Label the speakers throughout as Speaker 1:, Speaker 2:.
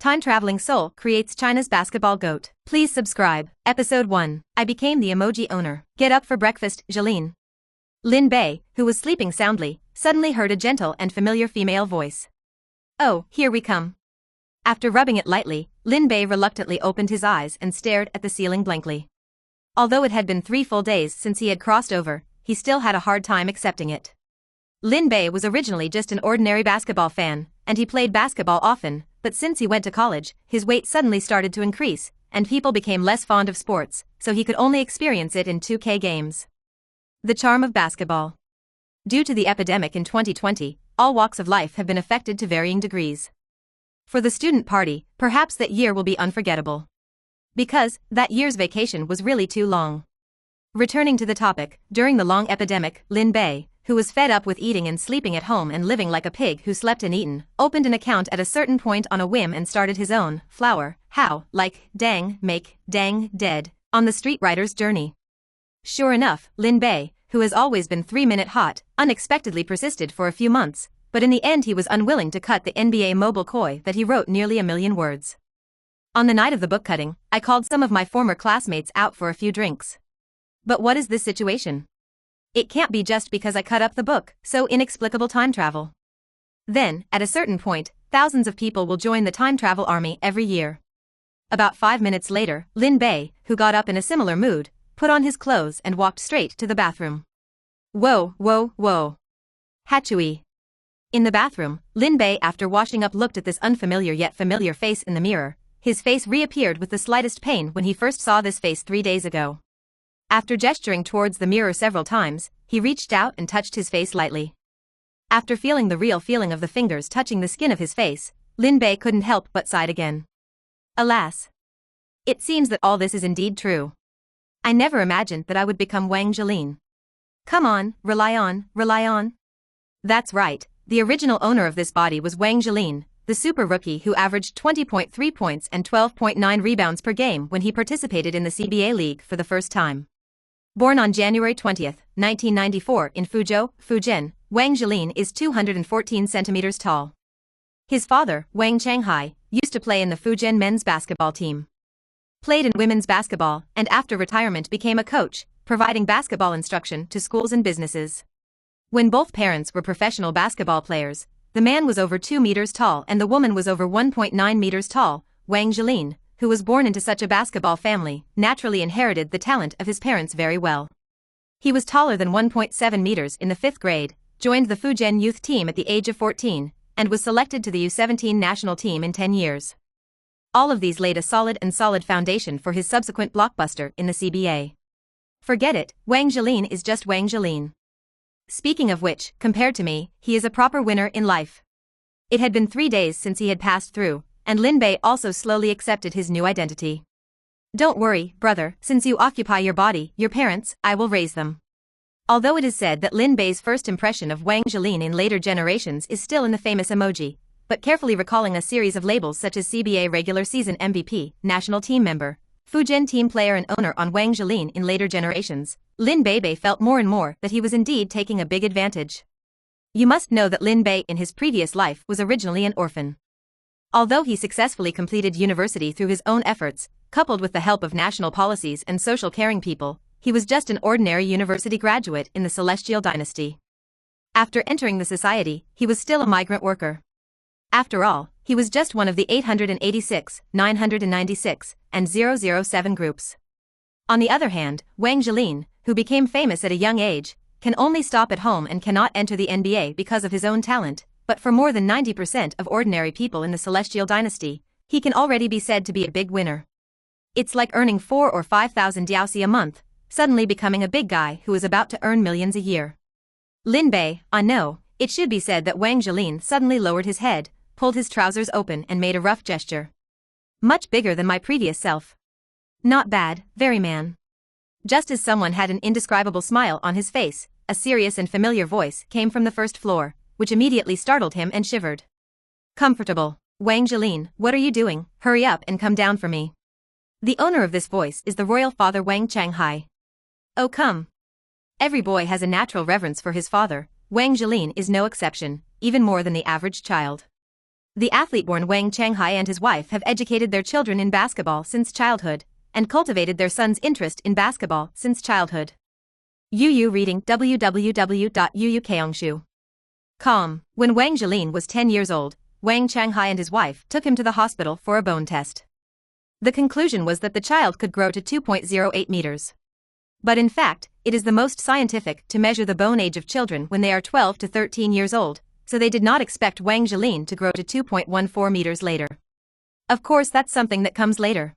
Speaker 1: Time-traveling soul creates China's basketball GOAT. Please subscribe. Episode 1. I became the emoji owner. Get up for breakfast, Zhelin. Lin Bei, who was sleeping soundly, suddenly heard a gentle and familiar female voice. Oh, here we come. After rubbing it lightly, Lin Bei reluctantly opened his eyes and stared at the ceiling blankly. Although it had been 3 full days since he had crossed over, he still had a hard time accepting it. Lin Bei was originally just an ordinary basketball fan, and he played basketball often, but since he went to college, his weight suddenly started to increase, and people became less fond of sports, so he could only experience it in 2K games. The charm of basketball. Due to the epidemic in 2020, all walks of life have been affected to varying degrees. For the student party, perhaps that year will be unforgettable. Because that year's vacation was really too long. Returning to the topic, during the long epidemic, Lin Bei, who was fed up with eating and sleeping at home and living like a pig who slept and eaten, opened an account at a certain point on a whim and started his own flower, how, like, dang, make, dang, dead, on the street writer's journey. Sure enough, Lin Bei, who has always been 3-minute hot, unexpectedly persisted for a few months, but in the end he was unwilling to cut the NBA mobile koi that he wrote nearly 1 million words. On the night of the book cutting, I called some of my former classmates out for a few drinks. But what is this situation? It can't be just because I cut up the book, so inexplicable time travel. Then, at a certain point, thousands of people will join the time travel army every year. About 5 minutes later, Lin Bei, who got up in a similar mood, put on his clothes and walked straight to the bathroom. Whoa, whoa, whoa. Hatchui. In the bathroom, Lin Bei, after washing up, looked at this unfamiliar yet familiar face in the mirror. His face reappeared with the slightest pain when he first saw this face 3 days ago. After gesturing towards the mirror several times, he reached out and touched his face lightly. After feeling the real feeling of the fingers touching the skin of his face, Lin Bei couldn't help but sigh again. Alas. It seems that all this is indeed true. I never imagined that I would become Wang Zhelin. Come on, rely on, rely on. That's right, the original owner of this body was Wang Zhelin, the super rookie who averaged 20.3 points and 12.9 rebounds per game when he participated in the CBA League for the first time. Born on January 20, 1994 in Fuzhou, Fujian, Wang Zhelin is 214 centimeters tall. His father, Wang Changhai, used to play in the Fujian men's basketball team. Played in women's basketball and after retirement became a coach, providing basketball instruction to schools and businesses. When both parents were professional basketball players, the man was over 2 meters tall and the woman was over 1.9 meters tall. Wang Zhelin, who was born into such a basketball family, naturally inherited the talent of his parents very well. He was taller than 1.7 meters in the 5th grade, joined the Fujian youth team at the age of 14, and was selected to the U17 national team in 10 years. All of these laid a solid foundation for his subsequent blockbuster in the CBA. Forget it, Wang Zhelin is just Wang Zhelin. Speaking of which, compared to me, he is a proper winner in life. It had been 3 days since he had passed through, and Lin Bei also slowly accepted his new identity. Don't worry, brother, since you occupy your body, your parents, I will raise them. Although it is said that Lin Bei's first impression of Wang Zhelin in later generations is still in the famous emoji, but carefully recalling a series of labels such as CBA regular season MVP, national team member, Fujian team player and owner on Wang Zhelin in later generations, Lin Bei felt more and more that he was indeed taking a big advantage. You must know that Lin Bei in his previous life was originally an orphan. Although he successfully completed university through his own efforts, coupled with the help of national policies and social caring people, he was just an ordinary university graduate in the Celestial dynasty. After entering the society, he was still a migrant worker. After all, he was just one of the 886, 996, and 007 groups. On the other hand, Wang Zhelin, who became famous at a young age, can only stop at home and cannot enter the NBA because of his own talent, but for more than 90% of ordinary people in the Celestial dynasty, he can already be said to be a big winner. It's like earning 4,000 or 5,000 diaosi a month, suddenly becoming a big guy who is about to earn millions a year. Lin Bei, no, it should be said that Wang Zhelin suddenly lowered his head, pulled his trousers open and made a rough gesture. Much bigger than my previous self. Not bad, very man. Just as someone had an indescribable smile on his face, a serious and familiar voice came from the first floor, which immediately startled him and shivered. Comfortable. Wang Zhelin, what are you doing? Hurry up and come down for me. The owner of this voice is the royal father Wang Changhai. Oh come. Every boy has a natural reverence for his father, Wang Zhelin is no exception, even more than the average child. The athlete-born Wang Zhelin and his wife have educated their children in basketball since childhood, and cultivated their son's interest in basketball since childhood. Yu reading www.yuukaongshu.com. When Wang Zhelin was 10 years old, Wang Zhelin and his wife took him to the hospital for a bone test. The conclusion was that the child could grow to 2.08 meters. But in fact, it is the most scientific to measure the bone age of children when they are 12 to 13 years old, so they did not expect Wang Zhelin to grow to 2.14 meters later. Of course, that's something that comes later.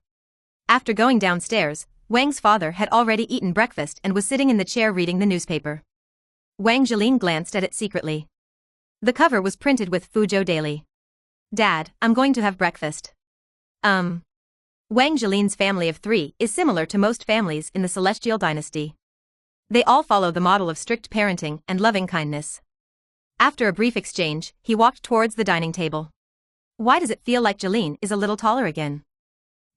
Speaker 1: After going downstairs, Wang's father had already eaten breakfast and was sitting in the chair reading the newspaper. Wang Zhelin glanced at it secretly. The cover was printed with Fuzhou Daily. "Dad, I'm going to have breakfast." Wang Zhelin's family of 3 is similar to most families in the Celestial dynasty. They all follow the model of strict parenting and loving kindness. After a brief exchange, he walked towards the dining table. Why does it feel like Zhelin is a little taller again?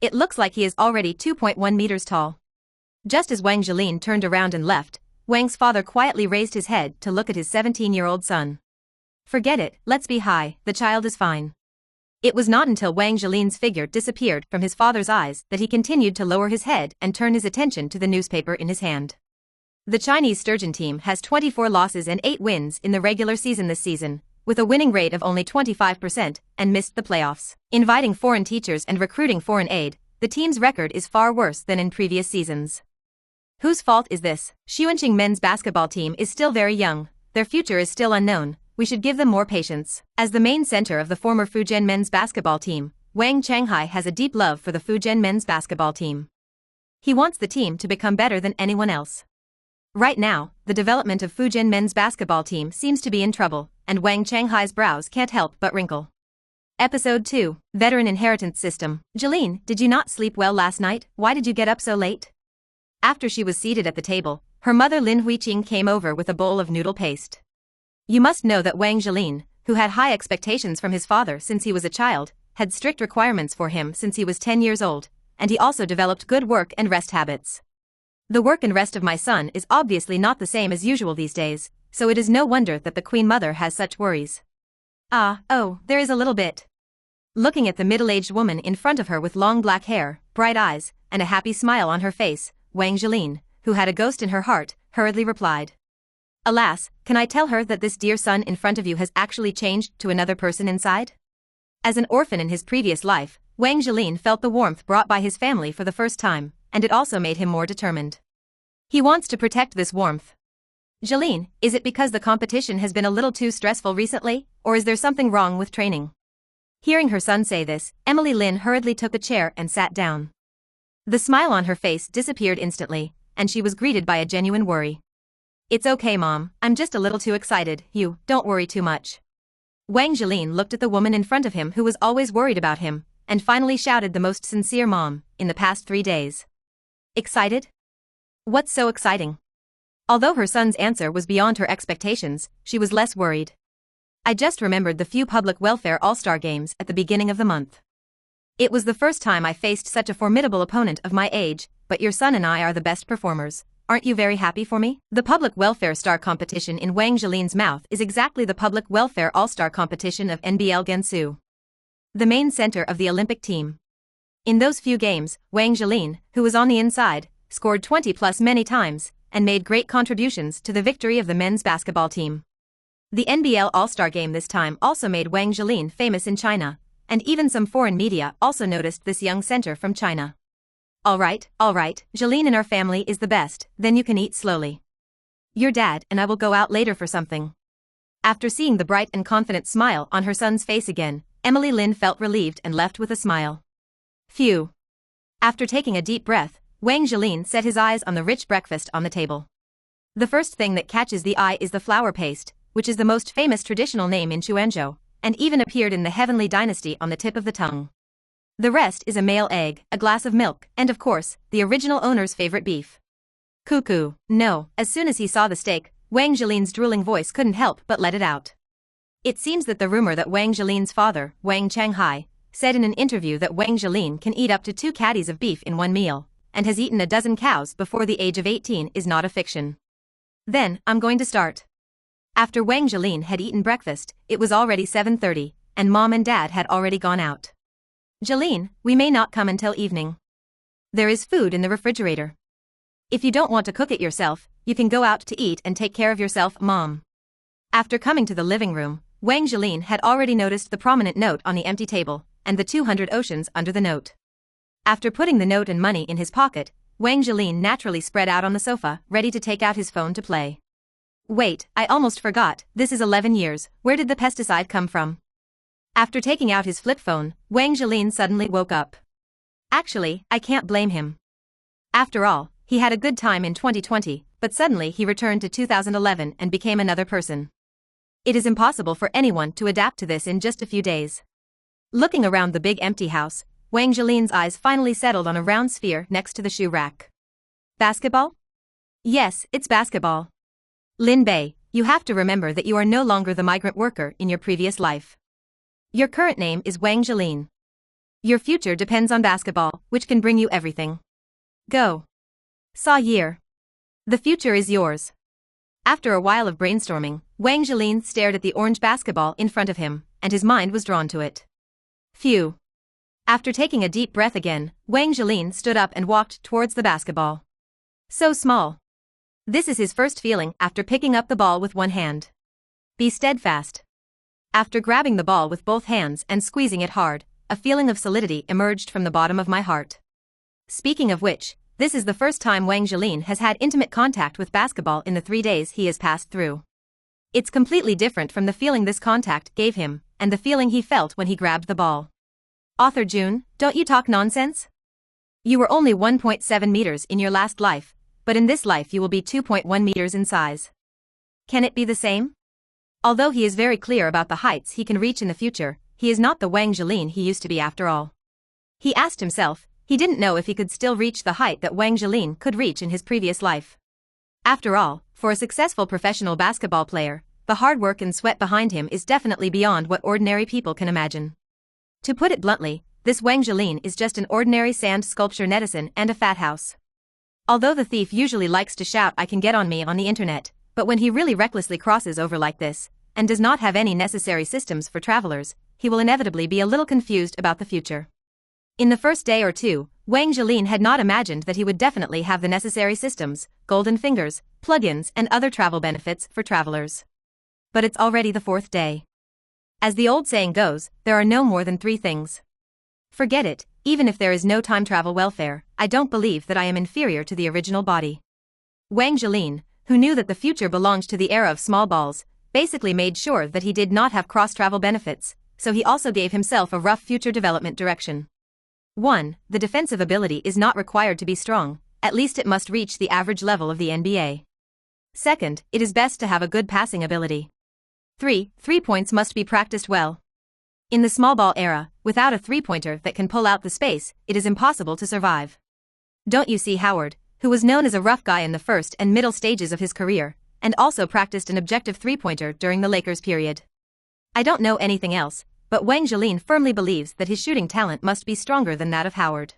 Speaker 1: It looks like he is already 2.1 meters tall. Just as Wang Zhelin turned around and left, Wang's father quietly raised his head to look at his 17-year-old son. "Forget it, let's be high, the child is fine." It was not until Wang Zhelin's figure disappeared from his father's eyes that he continued to lower his head and turn his attention to the newspaper in his hand. The Chinese sturgeon team has 24 losses and 8 wins in the regular season this season, with a winning rate of only 25%, and missed the playoffs. Inviting foreign teachers and recruiting foreign aid, the team's record is far worse than in previous seasons. Whose fault is this? Xuanqing men's basketball team is still very young, their future is still unknown. We should give them more patience. As the main center of the former Fujian men's basketball team, Wang Zhelin has a deep love for the Fujian men's basketball team. He wants the team to become better than anyone else. Right now, the development of Fujian men's basketball team seems to be in trouble, and Wang Zhelin's brows can't help but wrinkle. Episode 2, Veteran Inheritance System. "Zhelin, did you not sleep well last night? Why did you get up so late?" After she was seated at the table, her mother Lin Huiqing came over with a bowl of noodle paste. You must know that Wang Zhelin, who had high expectations from his father since he was a child, had strict requirements for him since he was 10 years old, and he also developed good work and rest habits. The work and rest of my son is obviously not the same as usual these days, so it is no wonder that the Queen Mother has such worries. There is a little bit. Looking at the middle-aged woman in front of her with long black hair, bright eyes, and a happy smile on her face, Wang Zhelin, who had a ghost in her heart, hurriedly replied. "Alas, can I tell her that this dear son in front of you has actually changed to another person inside?" As an orphan in his previous life, Wang Zhelin felt the warmth brought by his family for the first time, and it also made him more determined. He wants to protect this warmth. "Zhelin, is it because the competition has been a little too stressful recently, or is there something wrong with training?" Hearing her son say this, Emily Lin hurriedly took a chair and sat down. The smile on her face disappeared instantly, and she was greeted by a genuine worry. "It's okay, Mom, I'm just a little too excited, don't worry too much." Wang Zhelin looked at the woman in front of him who was always worried about him, and finally shouted the most sincere "Mom" in the past 3 days. "Excited? What's so exciting?" Although her son's answer was beyond her expectations, she was less worried. "I just remembered the few public welfare all-star games at the beginning of the month. It was the first time I faced such a formidable opponent of my age, but your son and I are the best performers. Aren't you very happy for me?" The public welfare star competition in Wang Zhelin's mouth is exactly the public welfare all-star competition of NBL Gansu, the main center of the Olympic team. In those few games, Wang Zhelin, who was on the inside, scored 20+ many times, and made great contributions to the victory of the men's basketball team. The NBL All-Star Game this time also made Wang Zhelin famous in China, and even some foreign media also noticed this young center from China. All right, Zhelin in our family is the best, then you can eat slowly. Your dad and I will go out later for something." After seeing the bright and confident smile on her son's face again, Emily Lin felt relieved and left with a smile. Phew. After taking a deep breath, Wang Zhelin set his eyes on the rich breakfast on the table. The first thing that catches the eye is the flour paste, which is the most famous traditional name in Xuanzhou, and even appeared in the Heavenly Dynasty on the tip of the tongue. The rest is a male egg, a glass of milk, and of course, the original owner's favorite beef. Cuckoo, no. As soon as he saw the steak, Wang Zhelin's drooling voice couldn't help but let it out. It seems that the rumor that Wang Zhelin's father, Wang Zhelin, said in an interview that Wang Zhelin can eat up to 2 caddies of beef in one meal, and has eaten a dozen cows before the age of 18 is not a fiction. Then, I'm going to start. After Wang Zhelin had eaten breakfast, it was already 7:30, and mom and dad had already gone out. Zhelin, we may not come until evening. There is food in the refrigerator. If you don't want to cook it yourself, you can go out to eat and take care of yourself, mom. After coming to the living room, Wang Zhelin had already noticed the prominent note on the empty table, and the 200 oceans under the note. After putting the note and money in his pocket, Wang Zhelin naturally spread out on the sofa, ready to take out his phone to play. Wait, I almost forgot, this is 11 years, where did the pesticide come from? After taking out his flip phone, Wang Zhelin suddenly woke up. Actually, I can't blame him. After all, he had a good time in 2020, but suddenly he returned to 2011 and became another person. It is impossible for anyone to adapt to this in just a few days. Looking around the big empty house, Wang Zhelin's eyes finally settled on a round sphere next to the shoe rack. Basketball? Yes, it's basketball. Lin Bei, you have to remember that you are no longer the migrant worker in your previous life. Your current name is Wang Zhelin. Your future depends on basketball, which can bring you everything. Go. Saw year. The future is yours. After a while of brainstorming, Wang Zhelin stared at the orange basketball in front of him, and his mind was drawn to it. Phew. After taking a deep breath again, Wang Zhelin stood up and walked towards the basketball. So small. This is his first feeling after picking up the ball with one hand. Be steadfast. After grabbing the ball with both hands and squeezing it hard, a feeling of solidity emerged from the bottom of my heart. Speaking of which, this is the first time Wang Zhelin has had intimate contact with basketball in the 3 days he has passed through. It's completely different from the feeling this contact gave him, and the feeling he felt when he grabbed the ball. Author June, don't you talk nonsense? You were only 1.7 meters in your last life, but in this life you will be 2.1 meters in size. Can it be the same? Although he is very clear about the heights he can reach in the future, he is not the Wang Zhelin he used to be after all. He asked himself, he didn't know if he could still reach the height that Wang Zhelin could reach in his previous life. After all, for a successful professional basketball player, the hard work and sweat behind him is definitely beyond what ordinary people can imagine. To put it bluntly, this Wang Zhelin is just an ordinary sand sculpture netizen and a fat house. Although the thief usually likes to shout "I can get on me" on the internet, but when he really recklessly crosses over like this, and does not have any necessary systems for travelers, he will inevitably be a little confused about the future. In the first day or two, Wang Zhelin had not imagined that he would definitely have the necessary systems, golden fingers, plugins and other travel benefits for travelers. But it's already the 4th day. As the old saying goes, there are no more than 3 things. Forget it, even if there is no time travel welfare, I don't believe that I am inferior to the original body. Wang Zhelin, who knew that the future belonged to the era of small balls, basically made sure that he did not have cross-travel benefits, so he also gave himself a rough future development direction. 1. The defensive ability is not required to be strong, at least it must reach the average level of the NBA. 2nd, it is best to have a good passing ability. 3. 3-points must be practiced well. In the small ball era, without a 3-pointer that can pull out the space, it is impossible to survive. Don't you see Howard, who was known as a rough guy in the first and middle stages of his career, and also practiced an objective 3-pointer during the Lakers period? I don't know anything else, but Wang Zhelin firmly believes that his shooting talent must be stronger than that of Howard.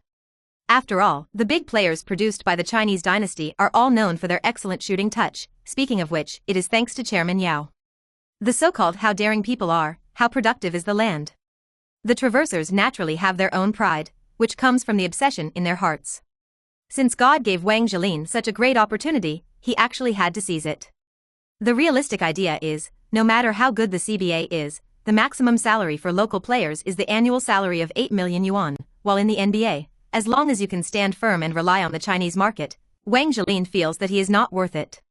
Speaker 1: After all, the big players produced by the Chinese dynasty are all known for their excellent shooting touch, speaking of which, it is thanks to Chairman Yao. The so-called "how daring people are, how productive is the land." The traversers naturally have their own pride, which comes from the obsession in their hearts. Since God gave Wang Zhelin such a great opportunity, he actually had to seize it. The realistic idea is, no matter how good the CBA is, the maximum salary for local players is the annual salary of 8 million yuan, while in the NBA, as long as you can stand firm and rely on the Chinese market, Wang Zhelin feels that he is not worth it.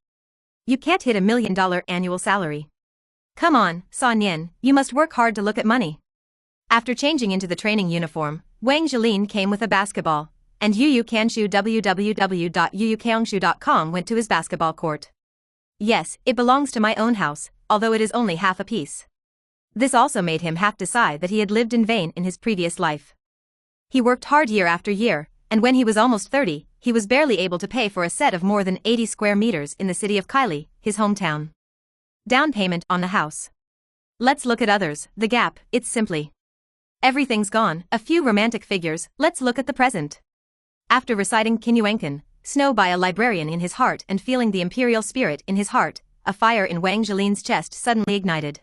Speaker 1: You can't hit $1 million annual salary. Come on, Sa Nian, you must work hard to look at money. After changing into the training uniform, Wang Zhelin came with a basketball, and Yu Kanshu www.yuyukanshu.com went to his basketball court. Yes, it belongs to my own house, although it is only half a piece. This also made him half decide that he had lived in vain in his previous life. He worked hard year after year, and when he was almost 30, he was barely able to pay for a set of more than 80 square meters in the city of Kaili, his hometown. Down payment on the house. Let's look at others, the gap, it's simply. Everything's gone, a few romantic figures, let's look at the present. After reciting Kinuenkan, Snow by a librarian in his heart and feeling the imperial spirit in his heart, a fire in Wang Zhelin's chest suddenly ignited.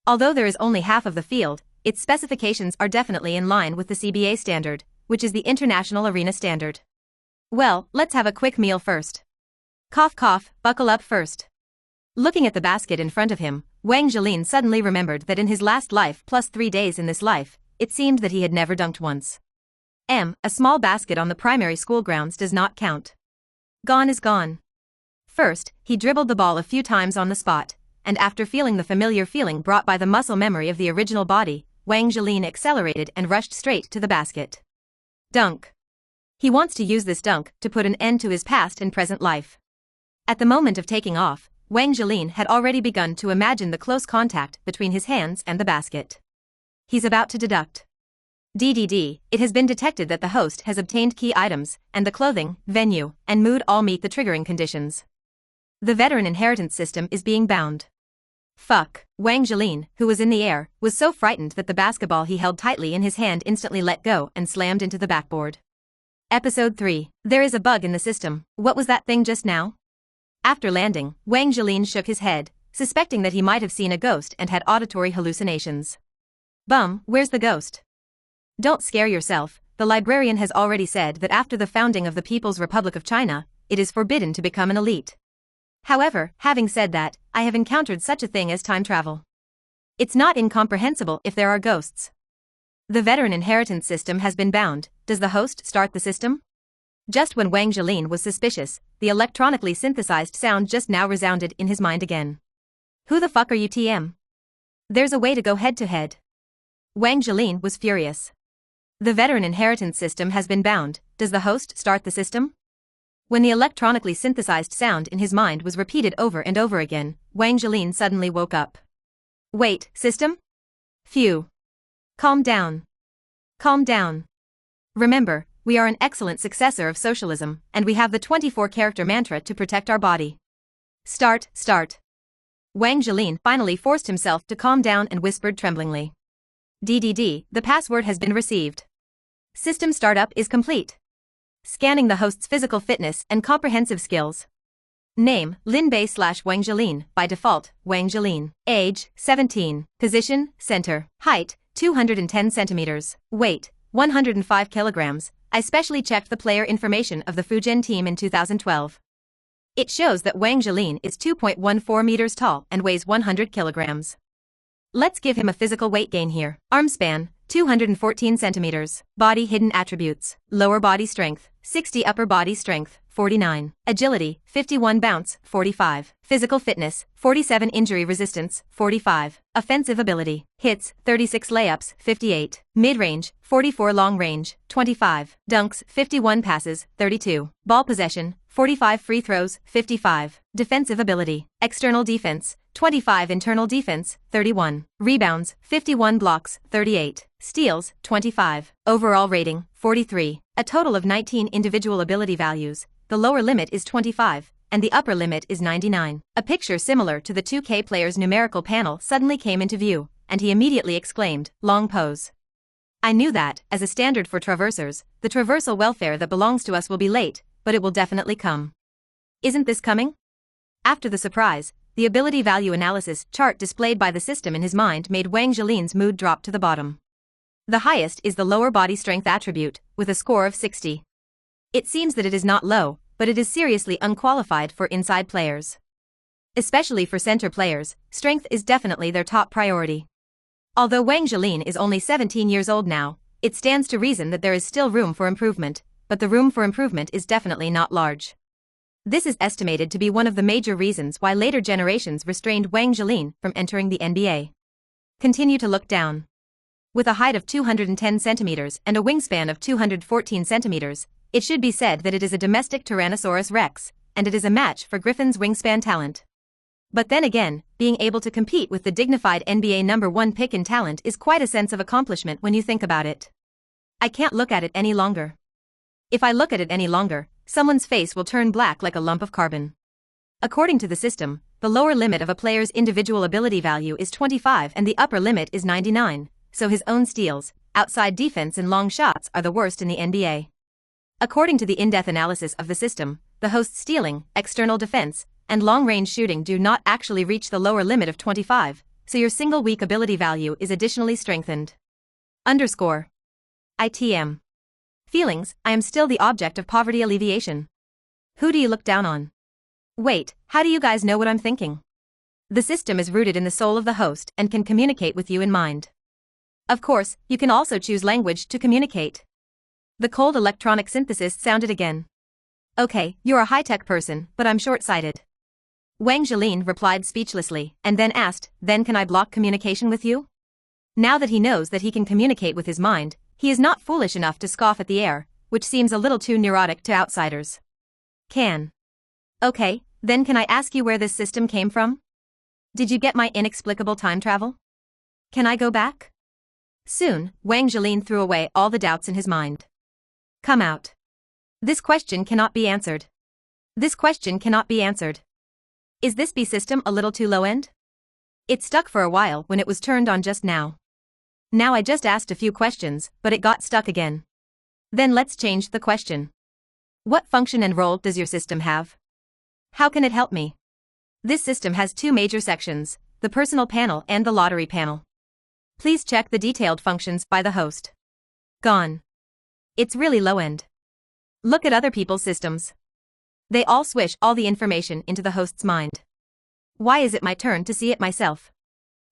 Speaker 1: Although there is only half of the field, its specifications are definitely in line with the CBA standard, which is the International Arena Standard. Well, let's have a quick meal first. Cough cough, buckle up first. Looking at the basket in front of him, Wang Zhelin suddenly remembered that in his last life plus 3 days in this life, it seemed that he had never dunked once. A small basket on the primary school grounds does not count. Gone is gone. First, he dribbled the ball a few times on the spot, and after feeling the familiar feeling brought by the muscle memory of the original body, Wang Zhelin accelerated and rushed straight to the basket. Dunk. He wants to use this dunk to put an end to his past and present life. At the moment of taking off, Wang Zhelin had already begun to imagine the close contact between his hands and the basket. He's about to deduct. DDD, it has been detected that the host has obtained key items, and the clothing, venue, and mood all meet the triggering conditions. The veteran inheritance system is being bound. Fuck. Wang Zhelin, who was in the air, was so frightened that the basketball he held tightly in his hand instantly let go and slammed into the backboard. Episode 3. There is a bug in the system. What was that thing just now? After landing, Wang Zhelin shook his head, suspecting that he might have seen a ghost and had auditory hallucinations. Bum, where's the ghost? Don't scare yourself, the librarian has already said that after the founding of the People's Republic of China, it is forbidden to become an elite. However, having said that, I have encountered such a thing as time travel. It's not incomprehensible if there are ghosts. The veteran inheritance system has been bound. Does the host start the system? Just when Wang Zhelin was suspicious, the electronically synthesized sound just now resounded in his mind again. Who the fuck are you TM? There's a way to go head-to-head. Wang Zhelin was furious. The veteran inheritance system has been bound. Does the host start the system? When the electronically synthesized sound in his mind was repeated over and over again, Wang Zhelin suddenly woke up. Wait, system? Phew. Calm down. Calm down. Remember, we are an excellent successor of socialism, and we have the 24-character mantra to protect our body. Start. Wang Zhelin finally forced himself to calm down and whispered tremblingly. DDD, the password has been received. System startup is complete. Scanning the host's physical fitness and comprehensive skills. Name, Lin Bei / Wang Zhelin, by default, Wang Zhelin. Age, 17. Position, center. Height, 210 centimeters. Weight, 105 kilograms. I specially checked the player information of the Fujian team in 2012. It shows that Wang Zhelin is 2.14 meters tall and weighs 100 kilograms. Let's give him a physical weight gain here. Arm span, 214 centimeters. Body hidden attributes. Lower body strength, 60. Upper body strength, 49. Agility, 51. Bounce, 45. Physical fitness, 47. Injury resistance, 45. Offensive ability, hits, 36. Layups, 58. Mid-range, 44. Long range, 25. Dunks, 51. Passes, 32. Ball possession, 45. Free throws, 55. Defensive ability, external defense, 25. Internal defense, 31. Rebounds, 51. Blocks, 38. Steals, 25. Overall rating, 43. A total of 19 individual ability values. The lower limit is 25, and the upper limit is 99. A picture similar to the 2K player's numerical panel suddenly came into view, and he immediately exclaimed, long pose. I knew that, as a standard for traversers, the traversal welfare that belongs to us will be late, but it will definitely come. Isn't this coming? After the surprise, the ability value analysis chart displayed by the system in his mind made Wang Zhelin's mood drop to the bottom. The highest is the lower body strength attribute, with a score of 60. It seems that it is not low, but it is seriously unqualified for inside players. Especially for center players, strength is definitely their top priority. Although Wang Zhelin is only 17 years old now, it stands to reason that there is still room for improvement, but the room for improvement is definitely not large. This is estimated to be one of the major reasons why later generations restrained Wang Zhelin from entering the NBA. Continue to look down. With a height of 210 centimeters and a wingspan of 214 centimeters, it should be said that it is a domestic Tyrannosaurus Rex, and it is a match for Griffin's wingspan talent. But then again, being able to compete with the dignified NBA #1 pick in talent is quite a sense of accomplishment when you think about it. I can't look at it any longer. If I look at it any longer, someone's face will turn black like a lump of carbon. According to the system, the lower limit of a player's individual ability value is 25 and the upper limit is 99, so his own steals, outside defense and long shots are the worst in the NBA. According to the in-depth analysis of the system, the host's stealing, external defense, and long-range shooting do not actually reach the lower limit of 25, so your single weak ability value is additionally strengthened. Underscore. ITM. Feelings, I am still the object of poverty alleviation. Who do you look down on? Wait, how do you guys know what I'm thinking? The system is rooted in the soul of the host and can communicate with you in mind. Of course, you can also choose language to communicate. The cold electronic synthesist sounded again. Okay, you're a high-tech person, but I'm short-sighted. Wang Zhelin replied speechlessly, and then asked, then can I block communication with you? Now that he knows that he can communicate with his mind, he is not foolish enough to scoff at the air, which seems a little too neurotic to outsiders. Can. Okay, then can I ask you where this system came from? Did you get my inexplicable time travel? Can I go back? Soon, Wang Zhelin threw away all the doubts in his mind. Come out. This question cannot be answered. This question cannot be answered. Is this B system a little too low-end? It stuck for a while when it was turned on just now. Now I just asked a few questions, but it got stuck again. Then let's change the question. What function and role does your system have? How can it help me? This system has two major sections, the personal panel and the lottery panel. Please check the detailed functions by the host. Gone. It's really low-end. Look at other people's systems. They all swish all the information into the host's mind. Why is it my turn to see it myself?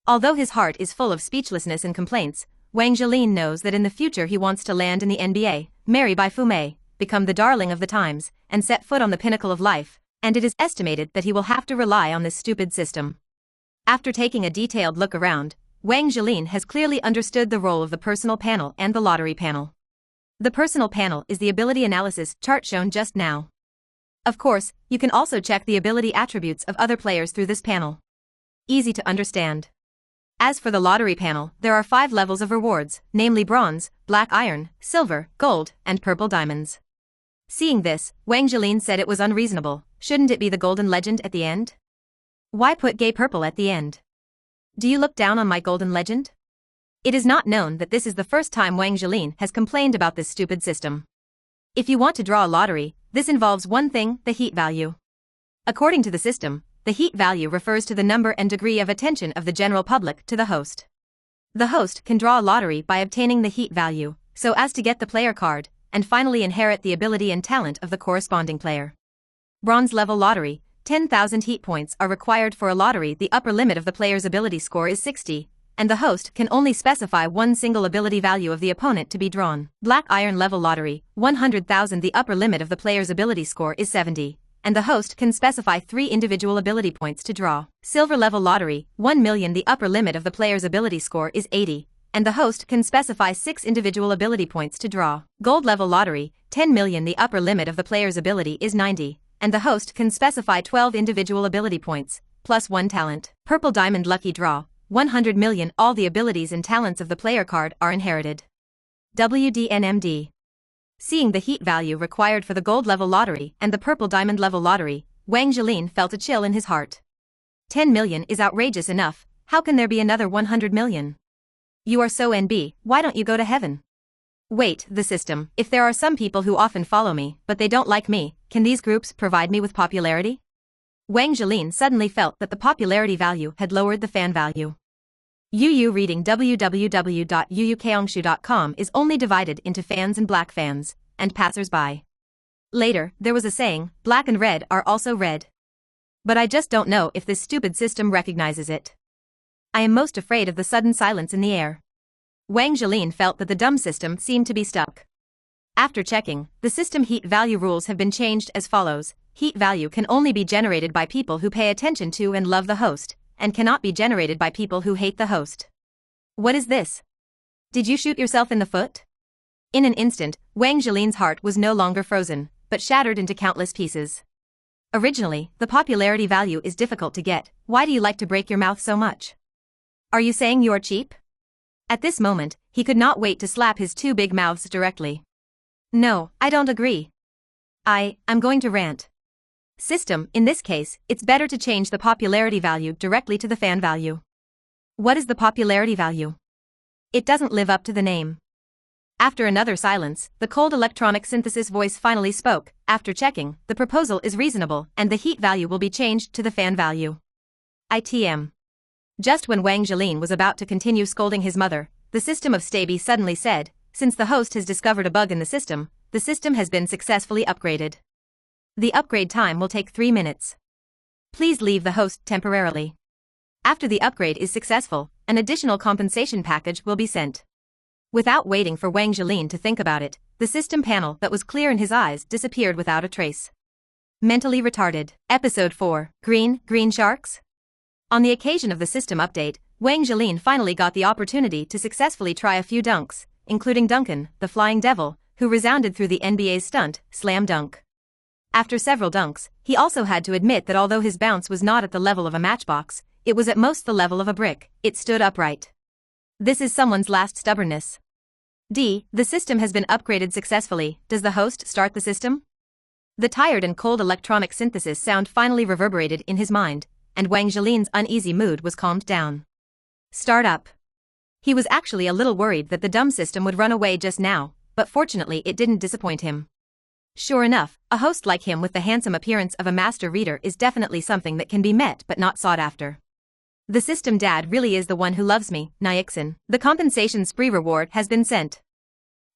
Speaker 1: Although his heart is full of speechlessness and complaints, Wang Zhelin knows that in the future he wants to land in the NBA, marry Bai Fumei, become the darling of the times, and set foot on the pinnacle of life, and it is estimated that he will have to rely on this stupid system. After taking a detailed look around, Wang Zhelin has clearly understood the role of the personal panel and the lottery panel. The personal panel is the ability analysis chart shown just now. Of course, you can also check the ability attributes of other players through this panel. Easy to understand. As for the lottery panel, there are 5 levels of rewards, namely bronze, black iron, silver, gold, and purple diamonds. Seeing this, Wang Zhelin said it was unreasonable. Shouldn't it be the golden legend at the end? Why put gay purple at the end? Do you look down on my golden legend? It is not known that this is the first time Wang Zhelin has complained about this stupid system. If you want to draw a lottery, this involves one thing, the heat value. According to the system, the heat value refers to the number and degree of attention of the general public to the host. The host can draw a lottery by obtaining the heat value, so as to get the player card, and finally inherit the ability and talent of the corresponding player. Bronze level lottery, 10,000 heat points are required for a lottery. The upper limit of the player's ability score is 60, and the host can only specify one single ability value of the opponent to be drawn. Black iron level lottery, 100,000. The upper limit of the player's ability score is 70, and the host can specify 3 individual ability points to draw. Silver level lottery, 1 million. The upper limit of the player's ability score is 80, and the host can specify 6 individual ability points to draw. Gold level lottery, 10 million. The upper limit of the player's ability is 90, and the host can specify 12 individual ability points, plus 1 talent. Purple diamond lucky draw, 100 million. All the abilities and talents of the player card are inherited. WDNMD. Seeing the heat value required for the gold level lottery and the purple diamond level lottery, Wang Zhelin felt a chill in his heart. 10 million is outrageous enough, how can there be another 100 million? You are so NB, why don't you go to heaven? Wait, the system, if there are some people who often follow me, but they don't like me, can these groups provide me with popularity? Wang Zhelin suddenly felt that the popularity value had lowered the fan value. Yu reading www.yuukaongshu.com is only divided into fans and black fans, and passers-by. Later, there was a saying, black and red are also red. But I just don't know if this stupid system recognizes it. I am most afraid of the sudden silence in the air. Wang Zhelin felt that the dumb system seemed to be stuck. After checking, the system heat value rules have been changed as follows. Heat value can only be generated by people who pay attention to and love the host, and cannot be generated by people who hate the host. What is this? Did you shoot yourself in the foot? In an instant, Wang Zhelin's heart was no longer frozen, but shattered into countless pieces. Originally, the popularity value is difficult to get. Why do you like to break your mouth so much? Are you saying you are cheap? At this moment, he could not wait to slap his 2 big mouths directly. No, I don't agree. I'm going to rant. System, in this case, it's better to change the popularity value directly to the fan value. What is the popularity value? It doesn't live up to the name. After another silence, the cold electronic synthesis voice finally spoke. After checking, the proposal is reasonable and the heat value will be changed to the fan value. ITM. Just when Wang Zhelin was about to continue scolding his mother, the system of Staby suddenly said, "Since the host has discovered a bug in the system has been successfully upgraded. The upgrade time will take 3 minutes. Please leave the host temporarily. After the upgrade is successful, an additional compensation package will be sent." Without waiting for Wang Zhelin to think about it, the system panel that was clear in his eyes disappeared without a trace. Mentally retarded. Episode 4. Green Sharks? On the occasion of the system update, Wang Zhelin finally got the opportunity to successfully try a few dunks, including Duncan, the Flying Devil, who resounded through the NBA's stunt, slam dunk. After several dunks, he also had to admit that although his bounce was not at the level of a matchbox, it was at most the level of a brick. It stood upright. This is someone's last stubbornness. The system has been upgraded successfully. Does the host start the system? The tired and cold electronic synthesis sound finally reverberated in his mind, and Wang Zhelin's uneasy mood was calmed down. Start up. He was actually a little worried that the dumb system would run away just now, but fortunately it didn't disappoint him. Sure enough, a host like him with the handsome appearance of a master reader is definitely something that can be met but not sought after. The system dad really is the one who loves me, Nyixin. The compensation spree reward has been sent.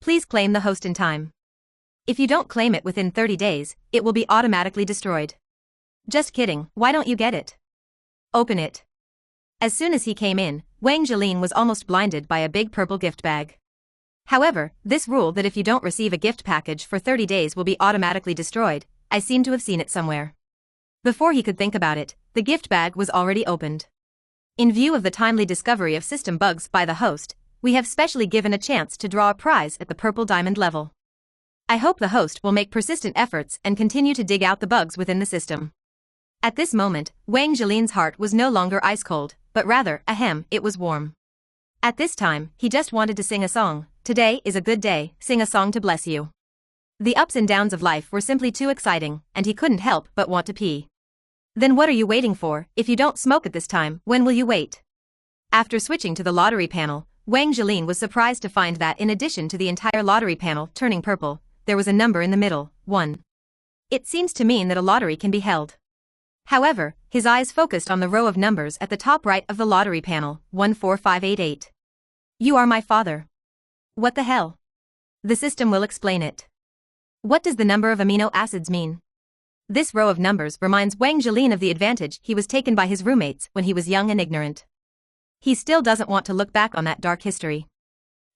Speaker 1: Please claim the host in time. If you don't claim it within 30 days, it will be automatically destroyed. Just kidding, why don't you get it? Open it. As soon as he came in, Wang Zhelin was almost blinded by a big purple gift bag. However, this rule that if you don't receive a gift package for 30 days will be automatically destroyed, I seem to have seen it somewhere. Before he could think about it, the gift bag was already opened. In view of the timely discovery of system bugs by the host, we have specially given a chance to draw a prize at the purple diamond level. I hope the host will make persistent efforts and continue to dig out the bugs within the system. At this moment, Wang Zhelin's heart was no longer ice cold, but rather, it was warm. At this time, he just wanted to sing a song. Today is a good day, sing a song to bless you. The ups and downs of life were simply too exciting, and he couldn't help but want to pee. Then what are you waiting for? If you don't smoke at this time, when will you wait? After switching to the lottery panel, Wang Zhelin was surprised to find that in addition to the entire lottery panel turning purple, there was a number in the middle, 1. It seems to mean that a lottery can be held. However, his eyes focused on the row of numbers at the top right of the lottery panel, 14588. You are my father. What the hell? The system will explain it. What does the number of amino acids mean? This row of numbers reminds Wang Zhelin of the advantage he was taken by his roommates when he was young and ignorant. He still doesn't want to look back on that dark history.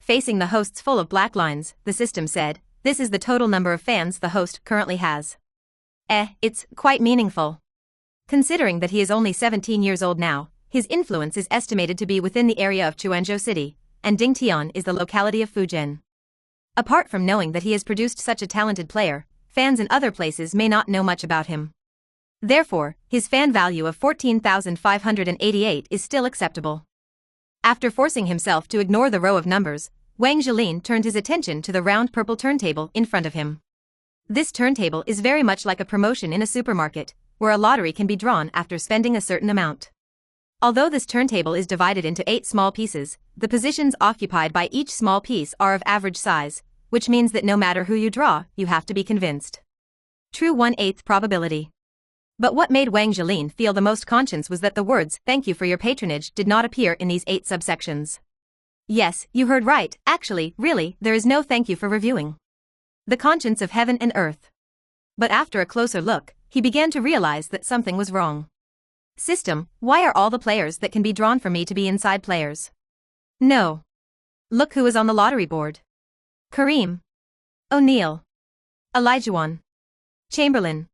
Speaker 1: Facing the hosts full of black lines, the system said, this is the total number of fans the host currently has. It's quite meaningful. Considering that he is only 17 years old now, his influence is estimated to be within the area of Quanzhou City, and Dingtian is the locality of Fujian. Apart from knowing that he has produced such a talented player, fans in other places may not know much about him. Therefore, his fan value of 14,588 is still acceptable. After forcing himself to ignore the row of numbers, Wang Zhelin turned his attention to the round purple turntable in front of him. This turntable is very much like a promotion in a supermarket, where a lottery can be drawn after spending a certain amount. Although this turntable is divided into 8 small pieces, the positions occupied by each small piece are of average size, which means that no matter who you draw, you have to be convinced. True 1/8 probability. But what made Wang Zhelin feel the most conscience was that the words, "Thank you for your patronage," did not appear in these 8 subsections. Yes, you heard right, actually, really, there is no thank you for reviewing. The conscience of heaven and earth. But after a closer look, he began to realize that something was wrong. System, why are all the players that can be drawn for me to be inside players? No. Look who is on the lottery board. Kareem. O'Neal. Elijah. Chamberlain.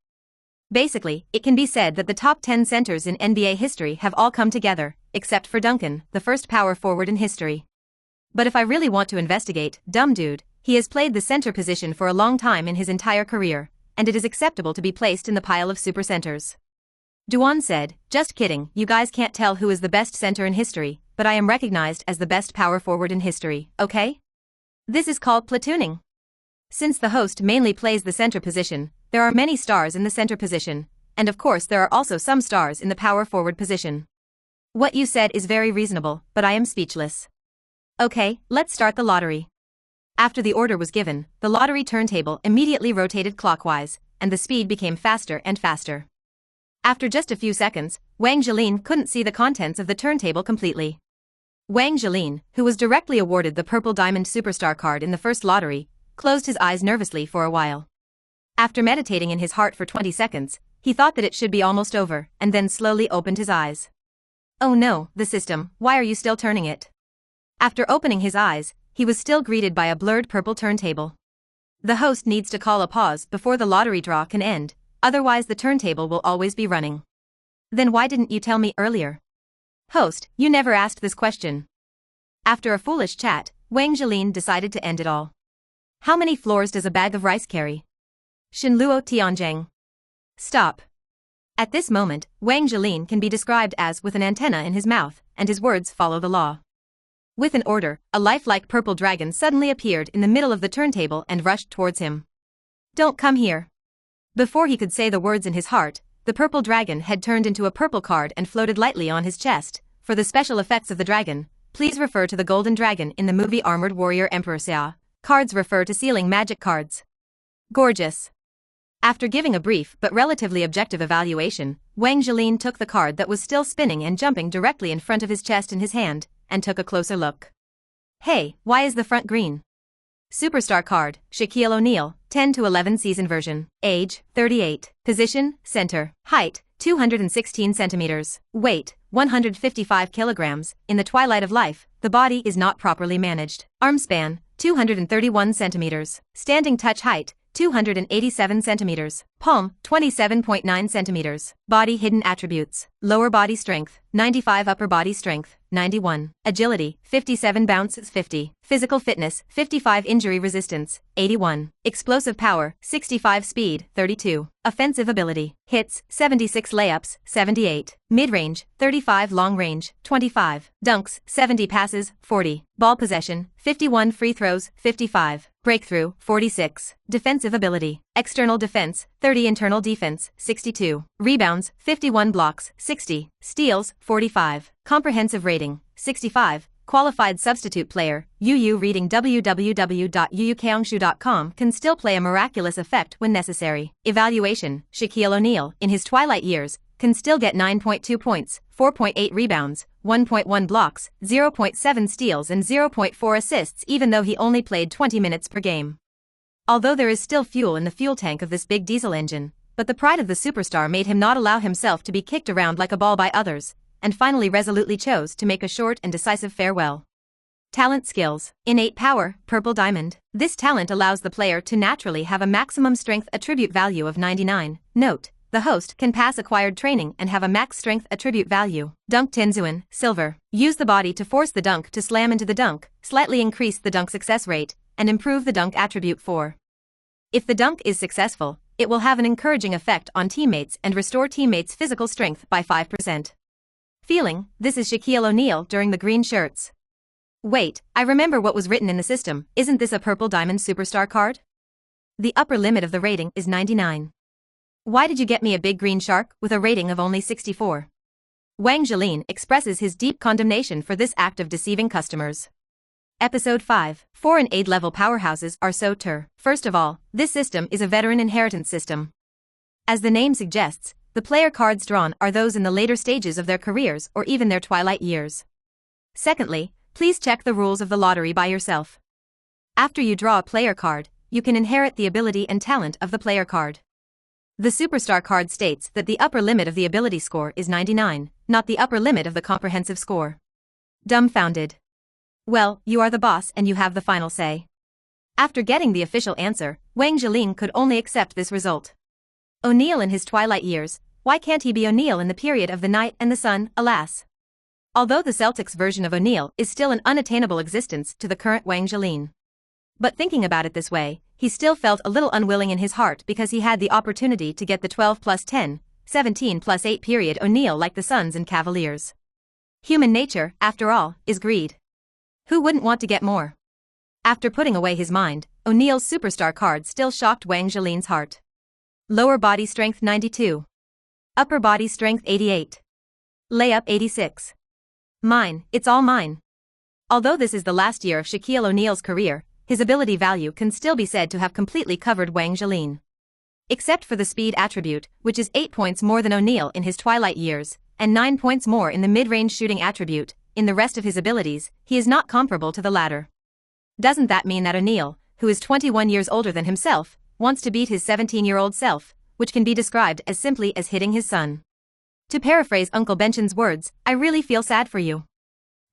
Speaker 1: Basically, it can be said that the top 10 centers in NBA history have all come together, except for Duncan, the first power forward in history. But if I really want to investigate, dumb dude, he has played the center position for a long time in his entire career, and it is acceptable to be placed in the pile of super centers. Duan said, just kidding, you guys can't tell who is the best center in history, but I am recognized as the best power forward in history, okay? This is called platooning. Since the host mainly plays the center position, there are many stars in the center position, and of course there are also some stars in the power forward position. What you said is very reasonable, but I am speechless. Okay, let's start the lottery. After the order was given, the lottery turntable immediately rotated clockwise, and the speed became faster and faster. After just a few seconds, Wang Zhelin couldn't see the contents of the turntable completely. Wang Zhelin, who was directly awarded the Purple Diamond Superstar card in the first lottery, closed his eyes nervously for a while. After meditating in his heart for 20 seconds, he thought that it should be almost over, and then slowly opened his eyes. Oh no, the system, why are you still turning it? After opening his eyes, he was still greeted by a blurred purple turntable. The host needs to call a pause before the lottery draw can end, otherwise the turntable will always be running. Then why didn't you tell me earlier? Host, you never asked this question. After a foolish chat, Wang Zhelin decided to end it all. How many floors does a bag of rice carry? Shenluo Tianzheng. Stop. At this moment, Wang Zhelin can be described as with an antenna in his mouth, and his words follow the law. With an order, a lifelike purple dragon suddenly appeared in the middle of the turntable and rushed towards him. Don't come here. Before he could say the words in his heart, the purple dragon had turned into a purple card and floated lightly on his chest. For the special effects of the dragon, please refer to the golden dragon in the movie Armored Warrior Emperor Xia. Cards refer to sealing magic cards. Gorgeous. After giving a brief but relatively objective evaluation, Wang Zhelin took the card that was still spinning and jumping directly in front of his chest in his hand, and took a closer look. Hey, why is the front green? Superstar card, Shaquille O'Neal, 10 to 11 season version. Age, 38. Position, center. Height, 216 centimeters. Weight, 155 kilograms. In the twilight of life, the body is not properly managed. Arm span, 231 centimeters. Standing touch height, 287 centimeters. Palm, 27.9 centimeters. Body hidden attributes. Lower body strength, 95. Upper body strength, 91. Agility, 57. Bounce, 50. Physical fitness, 55. Injury resistance, 81. Explosive power, 65. Speed, 32. Offensive ability. Hits, 76. Layups, 78. Mid-range, 35. Long range, 25. Dunks, 70. Passes, 40. Ball possession, 51. Free throws, 55. Breakthrough, 46. Defensive ability. External defense, 30. Internal defense, 62. Rebounds, 51. Blocks, 60. Steals, 45. Comprehensive rating, 65. Qualified substitute player, Yu reading www.yuyukaongshu.com can still play a miraculous effect when necessary. Evaluation, Shaquille O'Neal, in his twilight years, can still get 9.2 points, 4.8 rebounds, 1.1 blocks, 0.7 steals and 0.4 assists even though he only played 20 minutes per game. Although there is still fuel in the fuel tank of this big diesel engine, but the pride of the superstar made him not allow himself to be kicked around like a ball by others, and finally resolutely chose to make a short and decisive farewell. Talent skills. Innate power, purple diamond. This talent allows the player to naturally have a maximum strength attribute value of 99. Note, the host can pass acquired training and have a max strength attribute value. Dunk Tenzuan, silver. Use the body to force the dunk to slam into the dunk, slightly increase the dunk success rate, and improve the dunk attribute 4. If the dunk is successful, it will have an encouraging effect on teammates and restore teammates' physical strength by 5%. Feeling, this is Shaquille O'Neal during the green shirts. Wait, I remember what was written in the system, isn't this a purple diamond superstar card? The upper limit of the rating is 99. Why did you get me a big green shark with a rating of only 64? Wang Zhelin expresses his deep condemnation for this act of deceiving customers. Episode 5. Foreign aid-level powerhouses are so ter. First of all, this system is a veteran inheritance system. As the name suggests, the player cards drawn are those in the later stages of their careers or even their twilight years. Secondly, please check the rules of the lottery by yourself. After you draw a player card, you can inherit the ability and talent of the player card. The superstar card states that the upper limit of the ability score is 99, not the upper limit of the comprehensive score. Dumbfounded. Well, you are the boss and you have the final say. After getting the official answer, Wang Zhelin could only accept this result. O'Neal in his twilight years, why can't he be O'Neal in the period of the night and the sun, alas? Although the Celtics version of O'Neal is still an unattainable existence to the current Wang Zhelin. But thinking about it this way, he still felt a little unwilling in his heart because he had the opportunity to get the 12 plus 10, 17 plus 8 period O'Neal like the Suns and Cavaliers. Human nature, after all, is greed. Who wouldn't want to get more? After putting away his mind, O'Neal's superstar card still shocked Wang Zhelin's heart. Lower body strength 92. Upper body strength 88. Layup 86. Mine, it's all mine. Although this is the last year of Shaquille O'Neal's career, his ability value can still be said to have completely covered Wang Zhelin. Except for the speed attribute, which is 8 points more than O'Neal in his twilight years, and 9 points more in the mid-range shooting attribute. In the rest of his abilities, he is not comparable to the latter. Doesn't that mean that O'Neal, who is 21 years older than himself, wants to beat his 17-year-old self, which can be described as simply as hitting his son? To paraphrase Uncle Benchen's words, I really feel sad for you.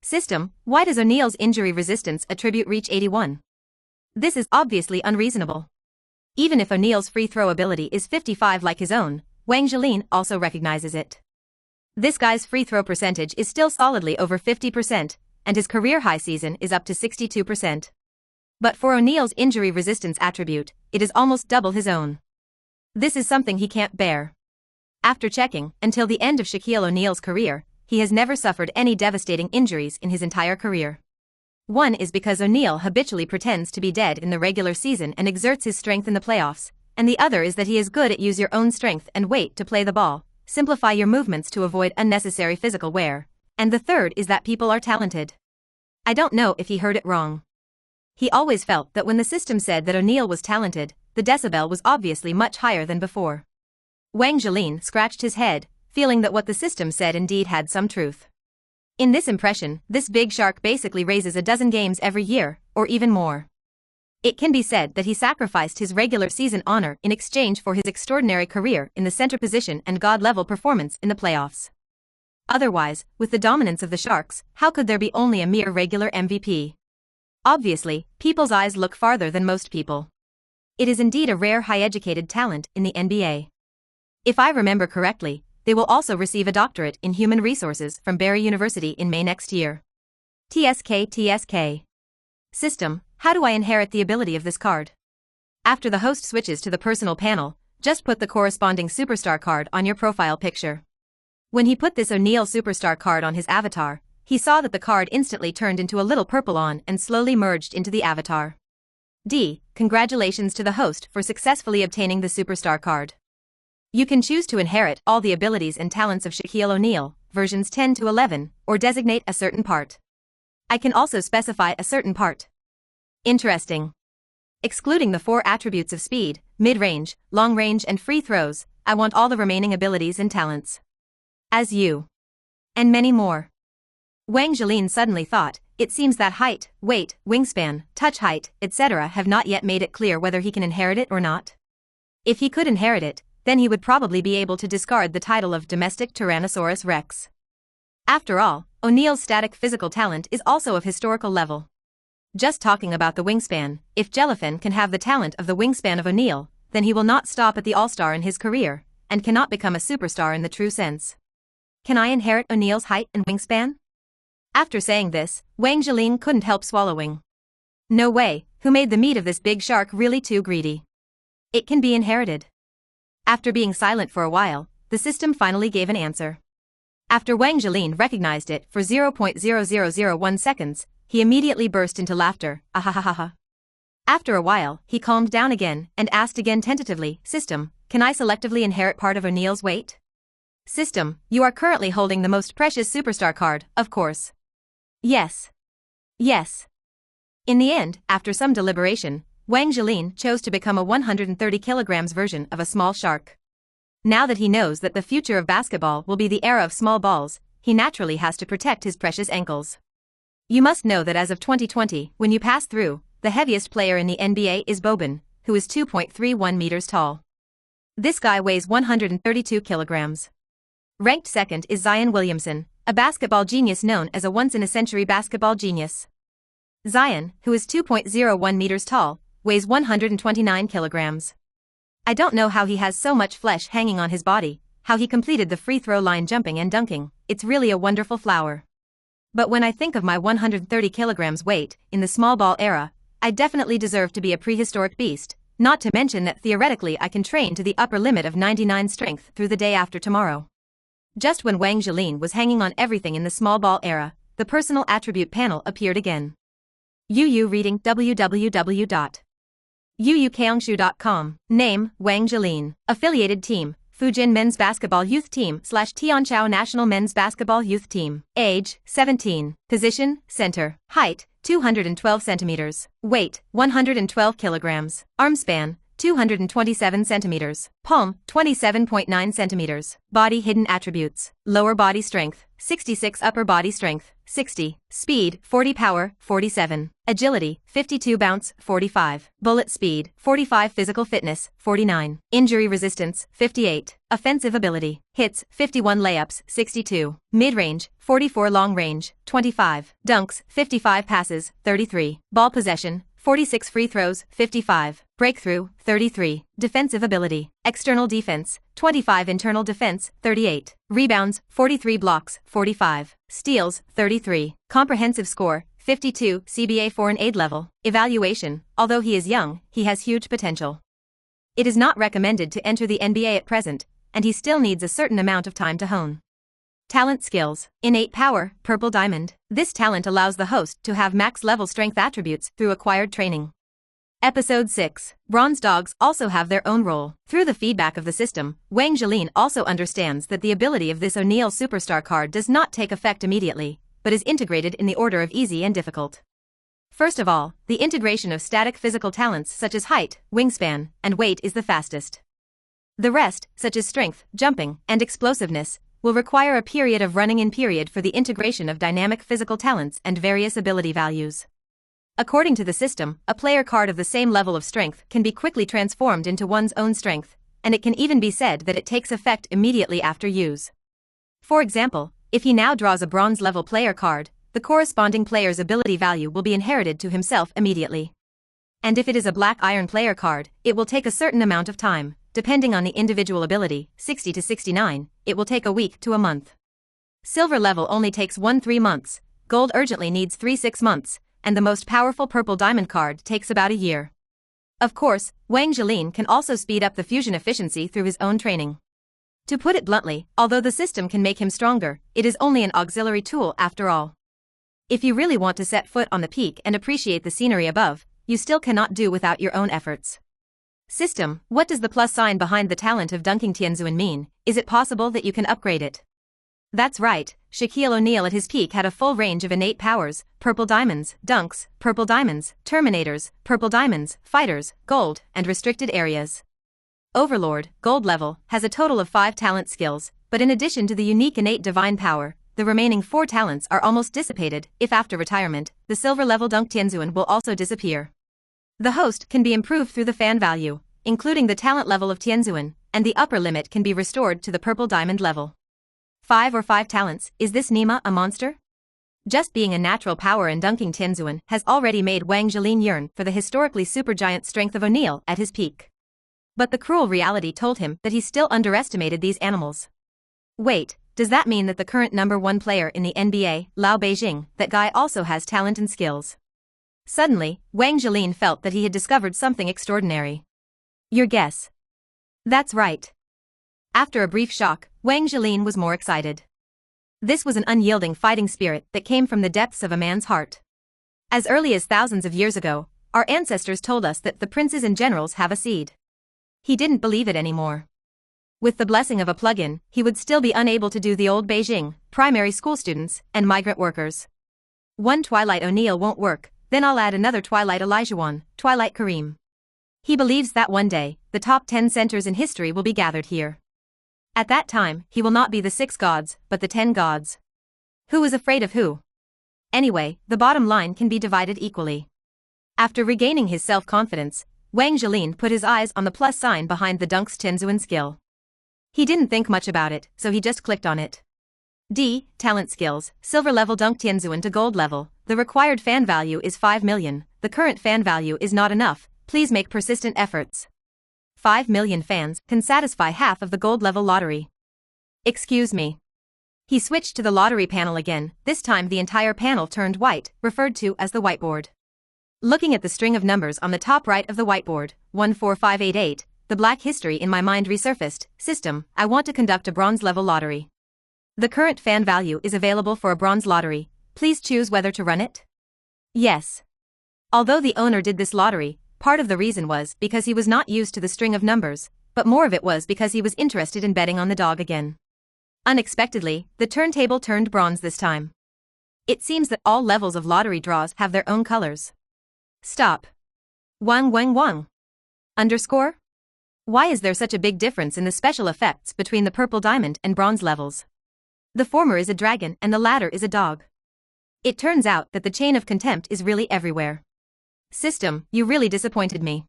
Speaker 1: System, why does O'Neal's injury resistance attribute reach 81? This is obviously unreasonable. Even if O'Neal's free throw ability is 55 like his own, Wang Zhelin also recognizes it. This guy's free throw percentage is still solidly over 50%, and his career high season is up to 62%. But for O'Neal's injury resistance attribute, it is almost double his own. This is something he can't bear. After checking, until the end of Shaquille O'Neal's career, he has never suffered any devastating injuries in his entire career. One is because O'Neal habitually pretends to be dead in the regular season and exerts his strength in the playoffs, and the other is that he is good at use your own strength and weight to play the ball, simplify your movements to avoid unnecessary physical wear, and the third is that people are talented. I don't know if he heard it wrong. He always felt that when the system said that O'Neal was talented, the decibel was obviously much higher than before. Wang Zhelin scratched his head, feeling that what the system said indeed had some truth. In this impression, this big shark basically raises a dozen games every year, or even more. It can be said that he sacrificed his regular season honor in exchange for his extraordinary career in the center position and god-level performance in the playoffs. Otherwise, with the dominance of the Sharks, how could there be only a mere regular MVP? Obviously, people's eyes look farther than most people. It is indeed a rare high-educated talent in the NBA. If I remember correctly, they will also receive a doctorate in human resources from Barry University in May next year. TSK. System, how do I inherit the ability of this card? After the host switches to the personal panel, just put the corresponding superstar card on your profile picture. When he put this O'Neal superstar card on his avatar, he saw that the card instantly turned into a little purple on and slowly merged into the avatar. Congratulations to the host for successfully obtaining the superstar card. You can choose to inherit all the abilities and talents of Shaquille O'Neal, versions 10 to 11, or designate a certain part. I can also specify a certain part. Interesting. Excluding the 4 attributes of speed, mid-range, long-range and free throws, I want all the remaining abilities and talents. As you. And many more. Wang Zhelin suddenly thought, it seems that height, weight, wingspan, touch height, etc. have not yet made it clear whether he can inherit it or not. If he could inherit it, then he would probably be able to discard the title of Domestic Tyrannosaurus Rex. After all, O'Neal's static physical talent is also of historical level. Just talking about the wingspan, if Jellyfin can have the talent of the wingspan of O'Neal, then he will not stop at the all-star in his career, and cannot become a superstar in the true sense. Can I inherit O'Neal's height and wingspan? After saying this, Wang Zhelin couldn't help swallowing. No way, who made the meat of this big shark really too greedy? It can be inherited. After being silent for a while, the system finally gave an answer. After Wang Zhelin recognized it for 0.0001 seconds, he immediately burst into laughter, ahahaha. After a while, he calmed down again and asked again tentatively, System, can I selectively inherit part of O'Neal's weight? System, you are currently holding the most precious superstar card, of course. Yes. In the end, after some deliberation, Wang Zhelin chose to become a 130 kilograms version of a small shark. Now that he knows that the future of basketball will be the era of small balls, he naturally has to protect his precious ankles. You must know that as of 2020, when you pass through, the heaviest player in the NBA is Boban, who is 2.31 meters tall. This guy weighs 132 kilograms. Ranked second is Zion Williamson, a basketball genius known as a once-in-a-century basketball genius. Zion, who is 2.01 meters tall, weighs 129 kilograms. I don't know how he has so much flesh hanging on his body, how he completed the free throw line jumping and dunking, it's really a wonderful flower. But when I think of my 130 kilograms weight, in the small ball era, I definitely deserve to be a prehistoric beast, not to mention that theoretically I can train to the upper limit of 99 strength through the day after tomorrow. Just when Wang Zhelin was hanging on everything in the small ball era, the personal attribute panel appeared again. reading www.uukangshu.com. Name, Wang Zhelin. Affiliated team, Fujian Men's Basketball Youth Team / Tianqiao National Men's Basketball Youth Team. Age, 17. Position, center. Height, 212 centimeters. Weight, 112 kilograms. Arm span, 227 centimeters. Palm, 27.9 centimeters. Body hidden attributes. Lower body strength, 66. Upper body strength, 60. Speed, 40. Power, 47. Agility, 52. Bounce, 45. Bullet speed, 45. Physical fitness, 49. Injury resistance, 58. Offensive ability. Hits, 51. Layups, 62. Mid-range, 44. Long range, 25. Dunks, 55. Passes, 33. Ball possession, 46. Free throws, 55. Breakthrough, 33. Defensive ability. External defense, 25. Internal defense, 38. Rebounds, 43. Blocks, 45. Steals, 33. Comprehensive score, 52. CBA foreign aid level. Evaluation. Although he is young, he has huge potential. It is not recommended to enter the NBA at present, and he still needs a certain amount of time to hone. Talent skills. Innate power, purple diamond. This talent allows the host to have max-level strength attributes through acquired training. Episode 6. Bronze dogs also have their own role. Through the feedback of the system, Wang Zhelin also understands that the ability of this O'Neal superstar card does not take effect immediately, but is integrated in the order of easy and difficult. First of all, the integration of static physical talents such as height, wingspan, and weight is the fastest. The rest, such as strength, jumping, and explosiveness, will require a period of running-in period for the integration of dynamic physical talents and various ability values. According to the system, a player card of the same level of strength can be quickly transformed into one's own strength, and it can even be said that it takes effect immediately after use. For example, if he now draws a bronze-level player card, the corresponding player's ability value will be inherited to himself immediately. And if it is a black iron player card, it will take a certain amount of time. Depending on the individual ability, 60 to 69, it will take a week to a month. Silver level only takes 1-3 months, gold urgently needs 3-6 months, and the most powerful purple diamond card takes about a year. Of course, Wang Zhelin can also speed up the fusion efficiency through his own training. To put it bluntly, although the system can make him stronger, it is only an auxiliary tool after all. If you really want to set foot on the peak and appreciate the scenery above, you still cannot do without your own efforts. System, what does the plus sign behind the talent of dunking Tianzuan mean? Is it possible that you can upgrade it? That's right, Shaquille O'Neal at his peak had a full range of innate powers: purple diamonds, dunks, purple diamonds, terminators, purple diamonds, fighters, gold, and restricted areas. Overlord, gold level, has a total of 5 talent skills, but in addition to the unique innate divine power, the remaining 4 talents are almost dissipated. If after retirement, the silver level dunk Tianzuan will also disappear. The host can be improved through the fan value, including the talent level of Tianzuan, and the upper limit can be restored to the purple diamond level. 5 or 5 talents, is this Nima a monster? Just being a natural power in dunking Tianzuan has already made Wang Zhelin yearn for the historically supergiant strength of O'Neal at his peak. But the cruel reality told him that he still underestimated these animals. Wait, does that mean that the current #1 player in the NBA, Lao Beijing, that guy also has talent and skills? Suddenly, Wang Zhelin felt that he had discovered something extraordinary. Your guess? That's right. After a brief shock, Wang Zhelin was more excited. This was an unyielding fighting spirit that came from the depths of a man's heart. As early as thousands of years ago, our ancestors told us that the princes and generals have a seed. He didn't believe it anymore. With the blessing of a plug-in, he would still be unable to do the old Beijing, primary school students, and migrant workers. One Twilight O'Neal won't work, then I'll add another Twilight Elijahwan, Twilight Kareem. He believes that one day, the top 10 centers in history will be gathered here. At that time, he will not be the 6 gods, but the 10 gods. Who is afraid of who? Anyway, the bottom line can be divided equally. After regaining his self-confidence, Wang Zhelin put his eyes on the plus sign behind the dunk's Tianzuan skill. He didn't think much about it, so he just clicked on it. D. Talent skills, silver level dunk Tianzuan to gold level. The required fan value is 5 million. The current fan value is not enough. Please make persistent efforts. 5 million fans can satisfy half of the gold level lottery. Excuse me. He switched to the lottery panel again. This time the entire panel turned white, referred to as the whiteboard. Looking at the string of numbers on the top right of the whiteboard, 14588, the black history in my mind resurfaced. System, I want to conduct a bronze level lottery. The current fan value is available for a bronze lottery. Please choose whether to run it. Yes. Although the owner did this lottery, part of the reason was because he was not used to the string of numbers, but more of it was because he was interested in betting on the dog again. Unexpectedly, the turntable turned bronze this time. It seems that all levels of lottery draws have their own colors. Stop. Wang. Underscore? Why is there such a big difference in the special effects between the purple diamond and bronze levels? The former is a dragon and the latter is a dog. It turns out that the chain of contempt is really everywhere. System, you really disappointed me.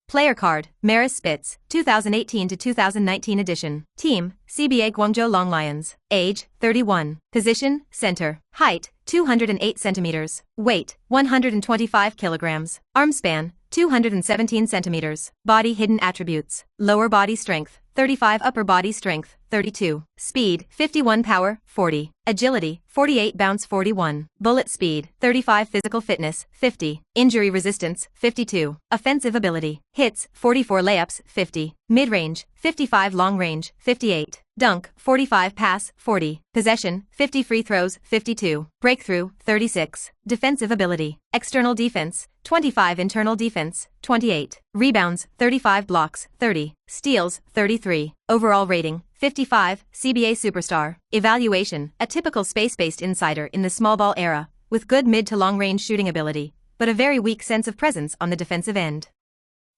Speaker 1: Player card, Maris Spitz, 2018 to 2019 edition. Team, CBA Guangzhou Long Lions. Age, 31. Position, center. Height, 208 centimeters. Weight, 125 kilograms. Arm span, 217 centimeters. Body hidden attributes. Lower body strength, 35. Upper body strength, 32. Speed, 51. Power, 40. Agility, 48. Bounce, 41. Bullet speed, 35. Physical fitness, 50. Injury resistance, 52. Offensive ability. Hits, 44. Layups, 50. Mid-range, 55. Long range, 58. Dunk, 45. Pass, 40. Possession, 50. Free throws, 52. Breakthrough, 36. Defensive ability. External defense, 25. Internal defense, 28. Rebounds, 35. Blocks, 30. Steals, 33. Overall rating, 55. CBA Superstar. Evaluation, a typical space-based insider in the small ball era, with good mid to long-range shooting ability, but a very weak sense of presence on the defensive end.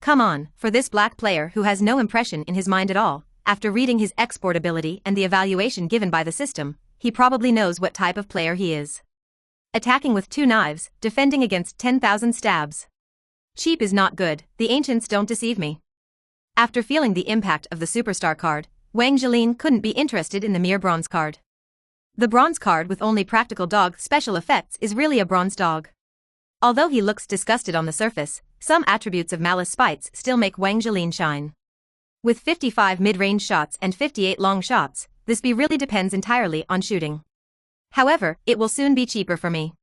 Speaker 1: Come on, for this black player who has no impression in his mind at all, after reading his export ability and the evaluation given by the system, he probably knows what type of player he is. Attacking with 2 knives, defending against 10,000 stabs. Cheap is not good, the ancients don't deceive me. After feeling the impact of the superstar card, Wang Zhelin couldn't be interested in the mere bronze card. The bronze card with only practical dog special effects is really a bronze dog. Although he looks disgusted on the surface, some attributes of Malice Spites still make Wang Zhelin shine. With 55 mid-range shots and 58 long shots, this really depends entirely on shooting. However, it will soon be cheaper for me.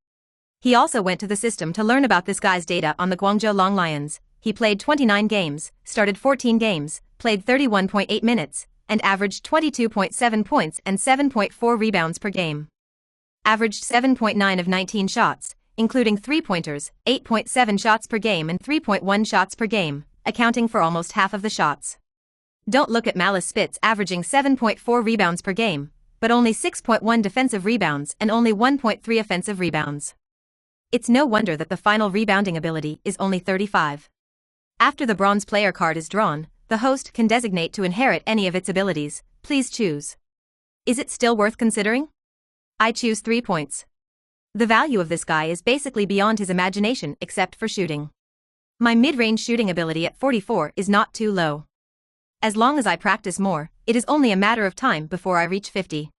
Speaker 1: He also went to the system to learn about this guy's data on the Guangzhou Long Lions. He played 29 games, started 14 games, played 31.8 minutes, and averaged 22.7 points and 7.4 rebounds per game. Averaged 7.9 of 19 shots, including 3-pointers, 8.7 shots per game and 3.1 shots per game, accounting for almost half of the shots. Don't look at Malice Spitz averaging 7.4 rebounds per game, but only 6.1 defensive rebounds and only 1.3 offensive rebounds. It's no wonder that the final rebounding ability is only 35. After the bronze player card is drawn, the host can designate to inherit any of its abilities. Please choose. Is it still worth considering? I choose 3 points. The value of this guy is basically beyond his imagination except for shooting. My mid-range shooting ability at 44 is not too low. As long as I practice more, it is only a matter of time before I reach 50.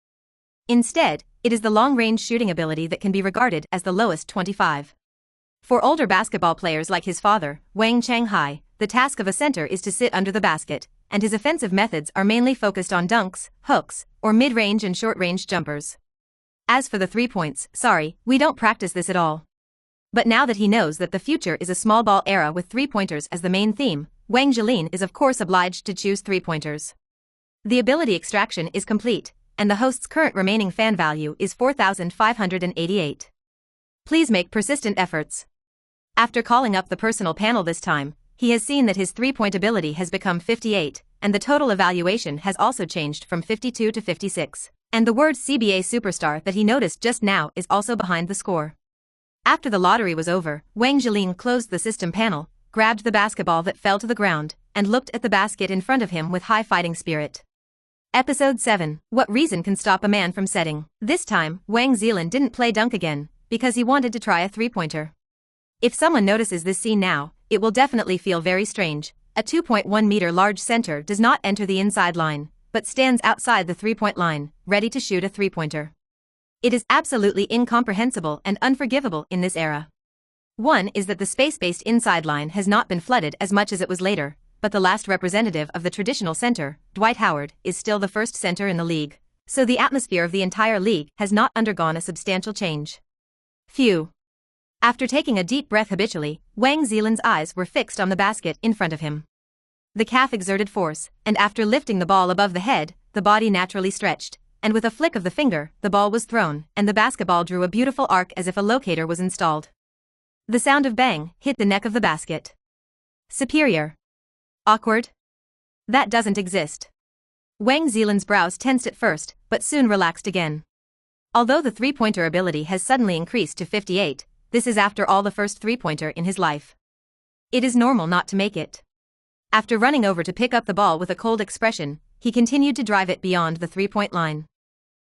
Speaker 1: Instead, it is the long-range shooting ability that can be regarded as the lowest 25. For older basketball players like his father, Wang Changhai, the task of a center is to sit under the basket, and his offensive methods are mainly focused on dunks, hooks, or mid-range and short-range jumpers. As for the 3 points, sorry, we don't practice this at all. But now that he knows that the future is a small ball era with 3-pointers as the main theme, Wang Zhelin is of course obliged to choose 3-pointers. The ability extraction is complete, and the host's current remaining fan value is 4,588. Please make persistent efforts. After calling up the personal panel this time, he has seen that his 3-point ability has become 58, and the total evaluation has also changed from 52 to 56, and the word CBA Superstar that he noticed just now is also behind the score. After the lottery was over, Wang Zhelin closed the system panel, grabbed the basketball that fell to the ground, and looked at the basket in front of him with high fighting spirit. Episode 7. What reason can stop a man from setting? This time, Wang Zhelin didn't play dunk again, because he wanted to try a 3-pointer. If someone notices this scene now, it will definitely feel very strange. A 2.1 meter large center does not enter the inside line, but stands outside the 3-point line, ready to shoot a 3-pointer. It is absolutely incomprehensible and unforgivable in this era. One is that the space-based inside line has not been flooded as much as it was later, but the last representative of the traditional center, Dwight Howard, is still the first center in the league, so the atmosphere of the entire league has not undergone a substantial change. Phew. After taking a deep breath habitually, Wang Zhelin's eyes were fixed on the basket in front of him. The calf exerted force, and after lifting the ball above the head, the body naturally stretched, and with a flick of the finger, the ball was thrown, and the basketball drew a beautiful arc as if a locator was installed. The sound of bang hit the neck of the basket. Superior. Awkward? That doesn't exist. Wang Zhelin's brows tensed at first, but soon relaxed again. Although the 3-pointer ability has suddenly increased to 58, this is after all the first 3-pointer in his life. It is normal not to make it. After running over to pick up the ball with a cold expression, he continued to drive it beyond the three-point line.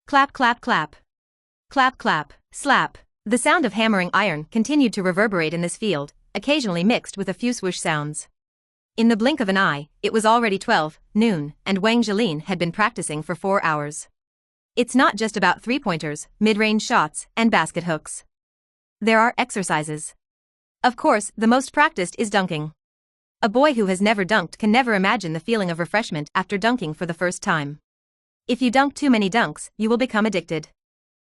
Speaker 1: Clap, clap, clap. Clap, clap, slap. The sound of hammering iron continued to reverberate in this field, occasionally mixed with a few swoosh sounds. In the blink of an eye, it was already 12 noon, and Wang Zhelin had been practicing for 4 hours. It's not just about three-pointers, mid-range shots, and basket hooks. There are exercises. Of course, the most practiced is dunking. A boy who has never dunked can never imagine the feeling of refreshment after dunking for the first time. If you dunk too many dunks, you will become addicted.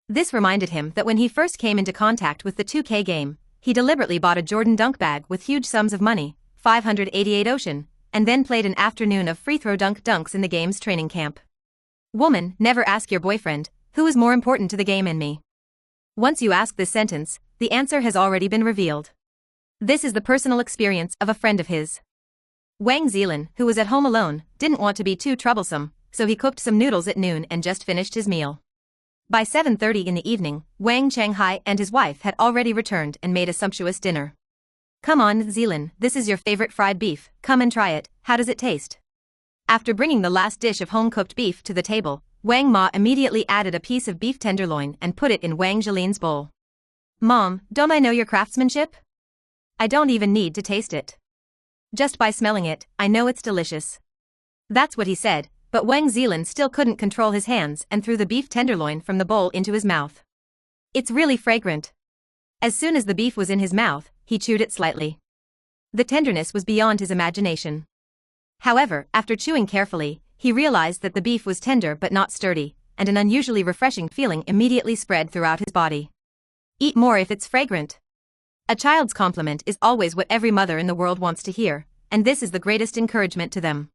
Speaker 1: This reminded him that when he first came into contact with the 2K game, he deliberately bought a Jordan dunk bag with huge sums of money, 588 ocean, and then played an afternoon of free-throw dunks in the game's training camp. Woman, never ask your boyfriend, who is more important to the game and me. Once you ask this sentence, the answer has already been revealed. This is the personal experience of a friend of his. Wang Zhelin, who was at home alone, didn't want to be too troublesome, so he cooked some noodles at noon and just finished his meal. By 7:30 in the evening, Wang Shanghai and his wife had already returned and made a sumptuous dinner. Come on, Zhelin, this is your favorite fried beef, come and try it, how does it taste? After bringing the last dish of home-cooked beef to the table, Wang Ma immediately added a piece of beef tenderloin and put it in Wang Zhelin's bowl. Mom, don't I know your craftsmanship? I don't even need to taste it. Just by smelling it, I know it's delicious. That's what he said, but Wang Zhelin still couldn't control his hands and threw the beef tenderloin from the bowl into his mouth. It's really fragrant. As soon as the beef was in his mouth, he chewed it slightly. The tenderness was beyond his imagination. However, after chewing carefully, he realized that the beef was tender but not sturdy, and an unusually refreshing feeling immediately spread throughout his body. Eat more if it's fragrant. A child's compliment is always what every mother in the world wants to hear, and this is the greatest encouragement to them.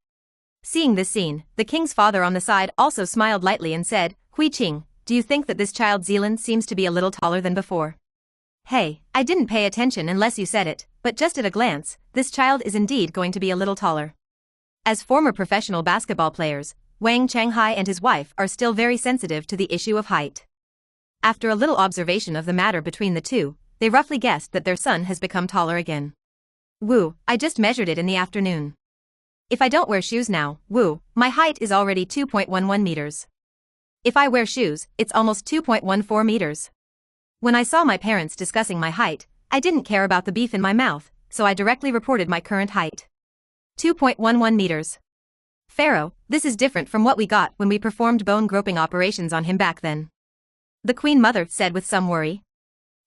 Speaker 1: Seeing this scene, the king's father on the side also smiled lightly and said, Hui Qing, do you think that this child Zhelin seems to be a little taller than before? Hey, I didn't pay attention unless you said it, but just at a glance, this child is indeed going to be a little taller. As former professional basketball players, Wang Shanghai and his wife are still very sensitive to the issue of height. After a little observation of the matter between the two, they roughly guessed that their son has become taller again. Woo, I just measured it in the afternoon. If I don't wear shoes now, woo, my height is already 2.11 meters. If I wear shoes, it's almost 2.14 meters. When I saw my parents discussing my height, I didn't care about the beef in my mouth, so I directly reported my current height. 2.11 meters. Pharaoh, this is different from what we got when we performed bone-groping operations on him back then. The Queen Mother said with some worry.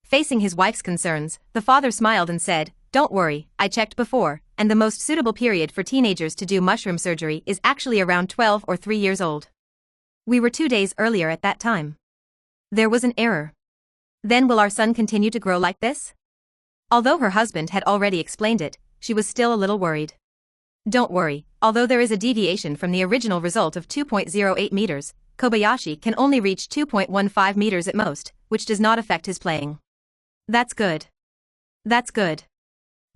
Speaker 1: Facing his wife's concerns, the father smiled and said, Don't worry, I checked before, and the most suitable period for teenagers to do mushroom surgery is actually around 12 or 3 years old. We were 2 days earlier at that time. There was an error. Then will our son continue to grow like this? Although her husband had already explained it, she was still a little worried. Don't worry, although there is a deviation from the original result of 2.08 meters, Kobayashi can only reach 2.15 meters at most, which does not affect his playing. That's good. That's good.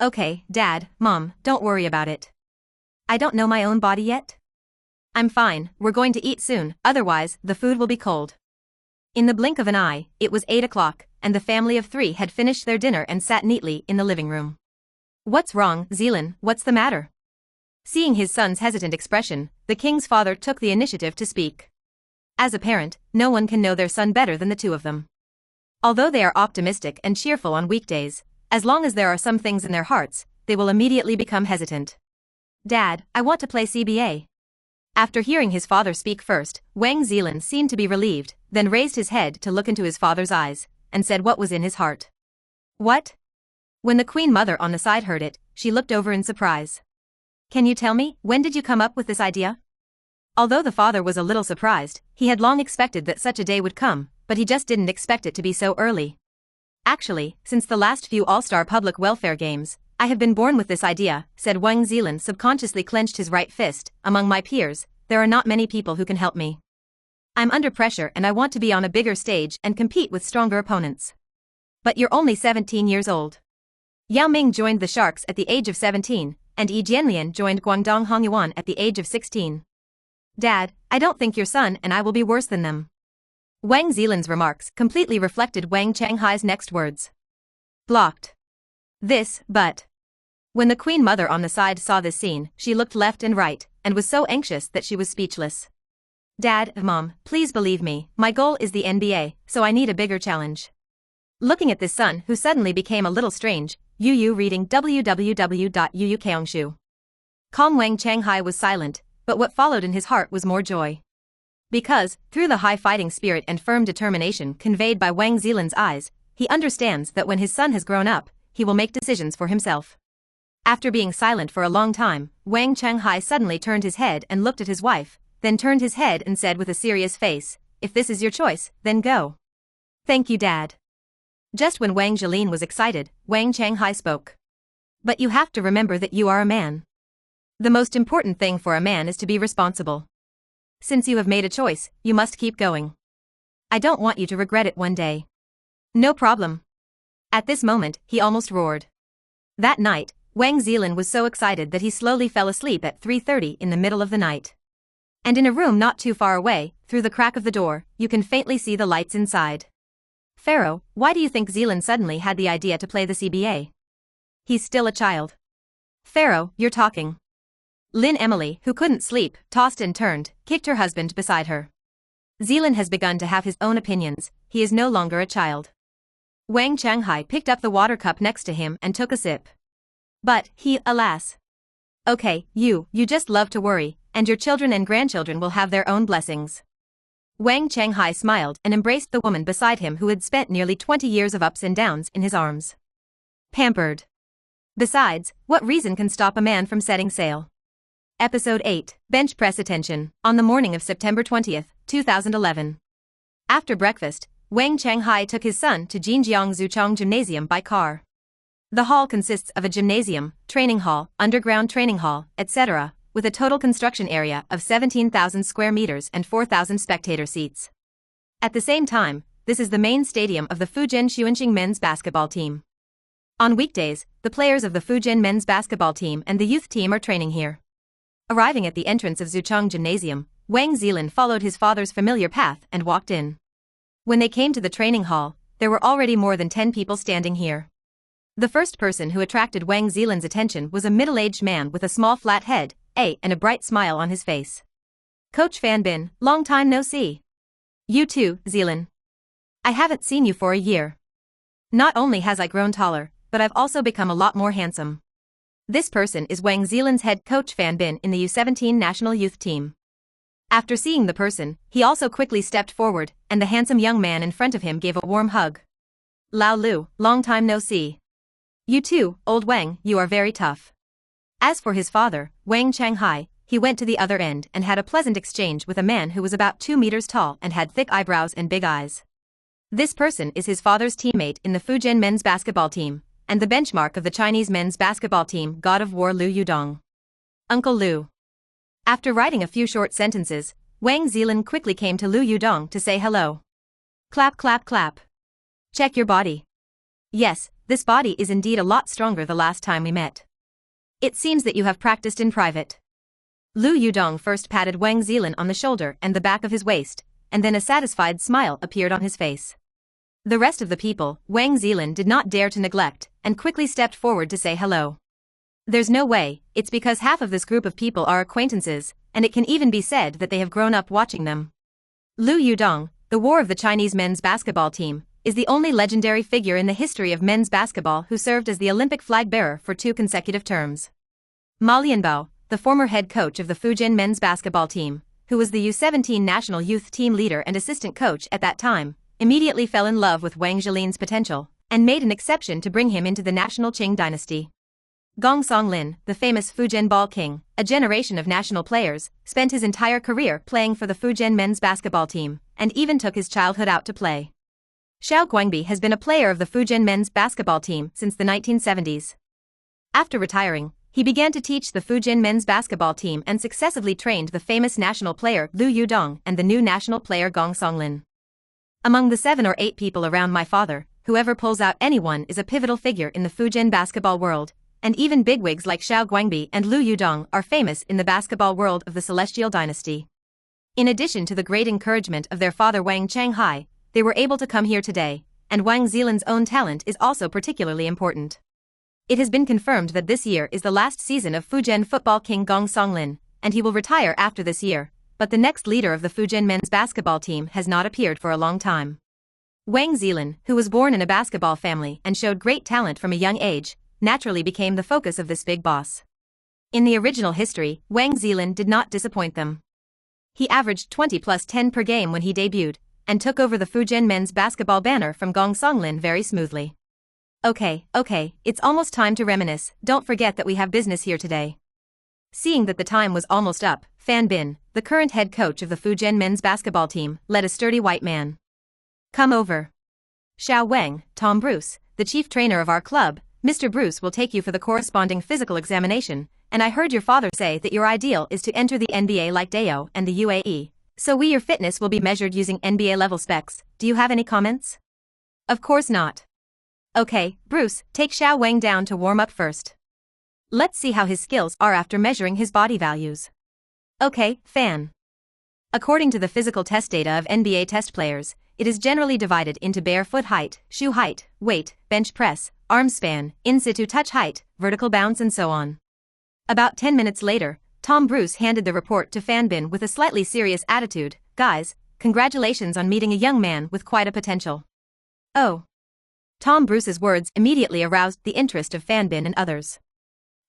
Speaker 1: Okay, Dad, Mom, don't worry about it. I don't know my own body yet. I'm fine, we're going to eat soon, otherwise, the food will be cold. In the blink of an eye, it was 8 o'clock, and the family of 3 had finished their dinner and sat neatly in the living room. What's wrong, Zhelin, what's the matter? Seeing his son's hesitant expression, the king's father took the initiative to speak. As a parent, no one can know their son better than the two of them. Although they are optimistic and cheerful on weekdays, as long as there are some things in their hearts, they will immediately become hesitant. Dad, I want to play CBA. After hearing his father speak first, Wang Zhelin seemed to be relieved, then raised his head to look into his father's eyes, and said what was in his heart. What? When the Queen Mother on the side heard it, she looked over in surprise. Can you tell me, when did you come up with this idea? Although the father was a little surprised, he had long expected that such a day would come, but he just didn't expect it to be so early. Actually, since the last few All-Star Public Welfare Games, I have been born with this idea, said Wang Zhelin, subconsciously clenched his right fist. Among my peers, there are not many people who can help me. I'm under pressure and I want to be on a bigger stage and compete with stronger opponents. But you're only 17 years old. Yao Ming joined the Sharks at the age of 17, and Yi Jianlian joined Guangdong Hongyuan at the age of 16. Dad, I don't think your son and I will be worse than them. Wang Zhelin's remarks completely reflected Wang Shanghai's next words. Blocked. This, but. When the Queen Mother on the side saw this scene, she looked left and right, and was so anxious that she was speechless. Dad, Mom, please believe me, my goal is the NBA, so I need a bigger challenge. Looking at this son who suddenly became a little strange, Yu reading www.yukaongshu. Calm Wang Changhai was silent, but what followed in his heart was more joy. Because, through the high fighting spirit and firm determination conveyed by Wang Zhelin's eyes, he understands that when his son has grown up, he will make decisions for himself. After being silent for a long time, Wang Changhai suddenly turned his head and looked at his wife, then turned his head and said with a serious face, "If this is your choice, then go." "Thank you, Dad." Just when Wang Zhelin was excited, Wang Changhai spoke. "But you have to remember that you are a man. The most important thing for a man is to be responsible. Since you have made a choice, you must keep going. I don't want you to regret it one day." "No problem." At this moment, he almost roared. That night, Wang Zhelin was so excited that he slowly fell asleep at 3:30 in the middle of the night. And in a room not too far away, through the crack of the door, you can faintly see the lights inside. "Pharaoh, why do you think Zhelin suddenly had the idea to play the CBA? He's still a child." "Pharaoh, you're talking." Lin Emily, who couldn't sleep, tossed and turned, kicked her husband beside her. "Zhelin has begun to have his own opinions, he is no longer a child." Wang Changhai picked up the water cup next to him and took a sip. "But, alas. Okay, you just love to worry, and your children and grandchildren will have their own blessings." Wang Changhai smiled and embraced the woman beside him who had spent nearly 20 years of ups and downs in his arms. Pampered. Besides, what reason can stop a man from setting sail? Episode 8, Bench Press Attention, on the morning of September 20, 2011. After breakfast, Wang Changhai took his son to Jinjiang Zuchong Gymnasium by car. The hall consists of a gymnasium, training hall, underground training hall, etc., with a total construction area of 17,000 square meters and 4,000 spectator seats. At the same time, this is the main stadium of the Fujian Xuanqing men's basketball team. On weekdays, the players of the Fujian men's basketball team and the youth team are training here. Arriving at the entrance of Zuchong Gymnasium, Wang Zhelin followed his father's familiar path and walked in. When they came to the training hall, there were already more than 10 people standing here. The first person who attracted Wang Zhelin's attention was a middle-aged man with a small flat head, and a bright smile on his face. "Coach Fan Bin, long time no see." "You too, Zhelin. I haven't seen you for a year. Not only has I grown taller, but I've also become a lot more handsome." This person is Wang Zhelin's head coach Fan Bin in the U17 national youth team. After seeing the person, he also quickly stepped forward, and the handsome young man in front of him gave a warm hug. "Lao Lu, long time no see. You too, old Wang, you are very tough." As for his father, Wang Changhai, he went to the other end and had a pleasant exchange with a man who was about 2 meters tall and had thick eyebrows and big eyes. This person is his father's teammate in the Fujian men's basketball team, and the benchmark of the Chinese men's basketball team, God of War Lu Yudong. "Uncle Lu." After writing a few short sentences, Wang Zhelin quickly came to Lu Yudong to say hello. "Clap clap clap. Check your body." "Yes, this body is indeed a lot stronger the last time we met. It seems that you have practiced in private." Lu Yudong first patted Wang Zhelin on the shoulder and the back of his waist, and then a satisfied smile appeared on his face. The rest of the people, Wang Zhelin did not dare to neglect, and quickly stepped forward to say hello. There's no way, it's because half of this group of people are acquaintances, and it can even be said that they have grown up watching them. Lu Yudong, the war of the Chinese men's basketball team, is the only legendary figure in the history of men's basketball who served as the Olympic flag bearer for 2 consecutive terms. Ma Lianbao, the former head coach of the Fujian men's basketball team, who was the U17 national youth team leader and assistant coach at that time, immediately fell in love with Wang Zhelin's potential, and made an exception to bring him into the national Qing dynasty. Gong Songlin, the famous Fujian ball king, a generation of national players, spent his entire career playing for the Fujian men's basketball team, and even took his childhood out to play. Xiao Guangbi has been a player of the Fujian men's basketball team since the 1970s. After retiring, he began to teach the Fujian men's basketball team and successively trained the famous national player Lu Yudong and the new national player Gong Songlin. Among the 7 or 8 people around my father, whoever pulls out anyone is a pivotal figure in the Fujian basketball world, and even bigwigs like Xiao Guangbi and Lu Yudong are famous in the basketball world of the Celestial Dynasty. In addition to the great encouragement of their father Wang Changhai, they were able to come here today, and Wang Zhelin's own talent is also particularly important. It has been confirmed that this year is the last season of Fujian football king Wang Zhelin, and he will retire after this year, but the next leader of the Fujian men's basketball team has not appeared for a long time. Wang Zhelin, who was born in a basketball family and showed great talent from a young age, naturally became the focus of this big boss. In the original history, Wang Zhelin did not disappoint them. He averaged 20 plus 10 per game when he debuted, and took over the Fujian men's basketball banner from Wang Zhelin very smoothly. Okay, it's almost time to reminisce, don't forget that we have business here today. Seeing that the time was almost up, Fan Bin, the current head coach of the Fujian men's basketball team, led a sturdy white man. Come over. Xiao Wang, Tom Bruce, the chief trainer of our club, Mr. Bruce will take you for the corresponding physical examination, and I heard your father say that your ideal is to enter the NBA like Deo and the UAE, so your fitness will be measured using NBA level specs. Do you have any comments? Of course not. Okay, Bruce, take Xiao Wang down to warm up first. Let's see how his skills are after measuring his body values. Okay, Fan. According to the physical test data of NBA test players, it is generally divided into bare foot height, shoe height, weight, bench press, arm span, in-situ touch height, vertical bounce and so on. About 10 minutes later, Tom Bruce handed the report to Fan Bin with a slightly serious attitude. Guys, congratulations on meeting a young man with quite a potential. Oh. Tom Bruce's words immediately aroused the interest of Fan Bin and others.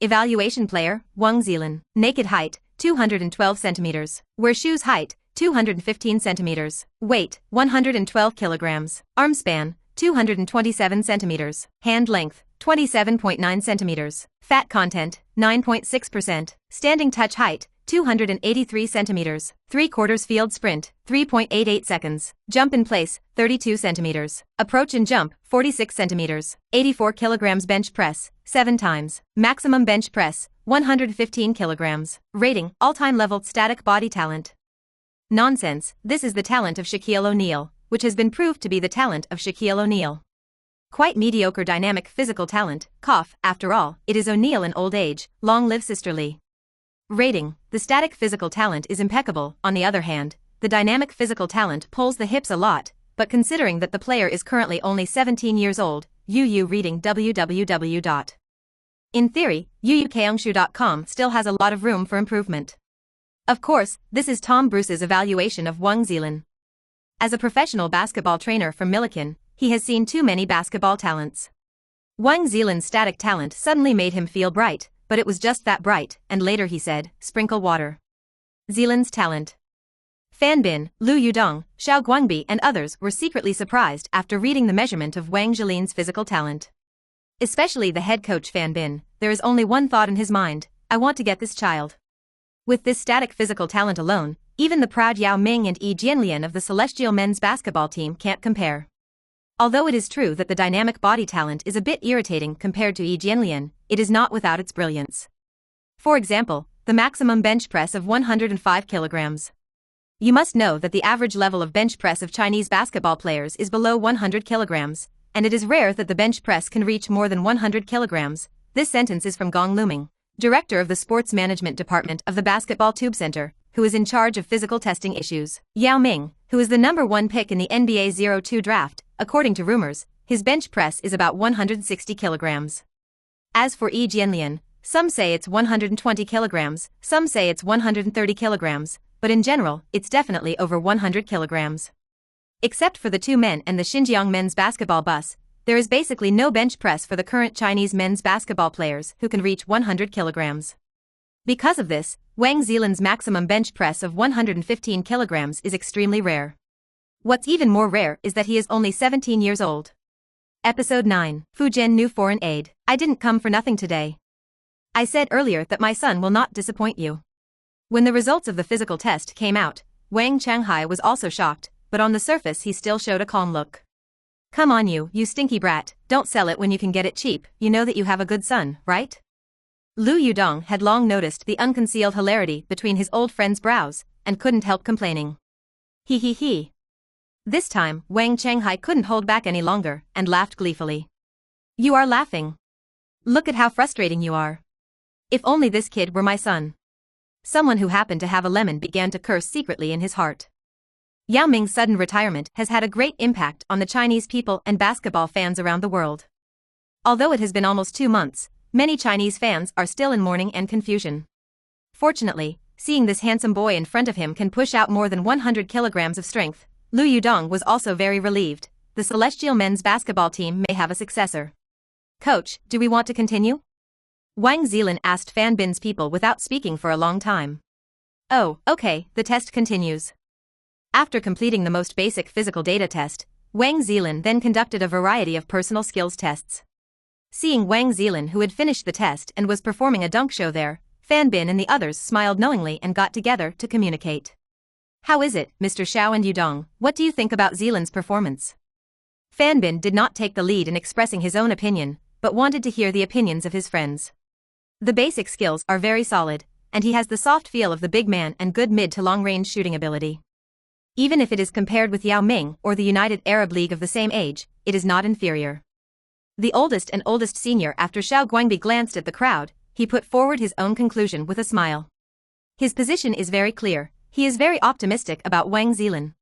Speaker 1: Evaluation player, Wang Zhelin, naked height, 212 centimeters, wear shoes height, 215 centimeters, weight, 112 kilograms, arm span, 227 centimeters, hand length, 27.9 centimeters, fat content, 9.6%, standing touch height, 283 centimeters, 3/4 field sprint, 3.88 seconds, jump in place, 32 centimeters, approach and jump, 46 centimeters, 84 kilograms bench press, 7 times, maximum bench press, 115 kilograms, rating, all-time level static body talent. Nonsense, this is the talent of Shaquille O'Neal, which has been proved to be the talent of Shaquille O'Neal. Quite mediocre dynamic physical talent, after all, it is O'Neal in old age, long live Sister Lee. Rating, the static physical talent is impeccable, on the other hand, the dynamic physical talent pulls the hips a lot, but considering that the player is currently only 17 years old, reading www. In theory, uukangshu.com still has a lot of room for improvement. Of course, this is Tom Bruce's evaluation of Wang Zhelin. As a professional basketball trainer from Millikan, he has seen too many basketball talents. Wang Zhelin's static talent suddenly made him feel bright, but it was just that bright, and later he said, sprinkle water. Zhelin's talent. Fan Bin, Liu Yudong, Xiao Guangbi and others were secretly surprised after reading the measurement of Wang Zhelin's physical talent. Especially the head coach Fan Bin, there is only one thought in his mind, I want to get this child. With this static physical talent alone, even the proud Yao Ming and Yi Jianlian of the Celestial men's basketball team can't compare. Although it is true that the dynamic body talent is a bit irritating compared to Yi Jianlian, it is not without its brilliance. For example, the maximum bench press of 105 kilograms. You must know that the average level of bench press of Chinese basketball players is below 100 kilograms, and it is rare that the bench press can reach more than 100 kilograms. This sentence is from Gong Luming, director of the sports management department of the Basketball Tube Center, who is in charge of physical testing issues. Yao Ming, who is the #1 pick in the NBA 02 draft, according to rumors, his bench press is about 160 kilograms. As for Yi Jianlian, some say it's 120 kilograms, some say it's 130 kilograms, but in general, it's definitely over 100 kilograms. Except for the two men and the Xinjiang men's basketball bus, there is basically no bench press for the current Chinese men's basketball players who can reach 100 kilograms. Because of this, Wang Zhelin's maximum bench press of 115 kilograms is extremely rare. What's even more rare is that he is only 17 years old. Episode 9, Fujian New Foreign Aid. I didn't come for nothing today. I said earlier that my son will not disappoint you. When the results of the physical test came out, Wang Changhai was also shocked, but on the surface he still showed a calm look. Come on you stinky brat, don't sell it when you can get it cheap, you know that you have a good son, right? Liu Yudong had long noticed the unconcealed hilarity between his old friend's brows, and couldn't help complaining. He. This time, Wang Changhai couldn't hold back any longer, and laughed gleefully. You are laughing. Look at how frustrating you are. If only this kid were my son. Someone who happened to have a lemon began to curse secretly in his heart. Yao Ming's sudden retirement has had a great impact on the Chinese people and basketball fans around the world. Although it has been almost 2 months, many Chinese fans are still in mourning and confusion. Fortunately, seeing this handsome boy in front of him can push out more than 100 kilograms of strength, Liu Yudong was also very relieved. The Celestial men's basketball team may have a successor. Coach, do we want to continue? Wang Zhelin asked Fan Bin's people without speaking for a long time. Oh, okay, the test continues. After completing the most basic physical data test, Wang Zhelin then conducted a variety of personal skills tests. Seeing Wang Zhelin, who had finished the test and was performing a dunk show there, Fan Bin and the others smiled knowingly and got together to communicate. How is it, Mr. Xiao and Yudong, what do you think about Zhelin's performance? Fan Bin did not take the lead in expressing his own opinion, but wanted to hear the opinions of his friends. The basic skills are very solid, and he has the soft feel of the big man and good mid to long-range shooting ability. Even if it is compared with Yao Ming or the United Arab League of the same age, it is not inferior. The oldest senior after Xiao Guangbi glanced at the crowd, he put forward his own conclusion with a smile. His position is very clear, he is very optimistic about Wang Zhelin.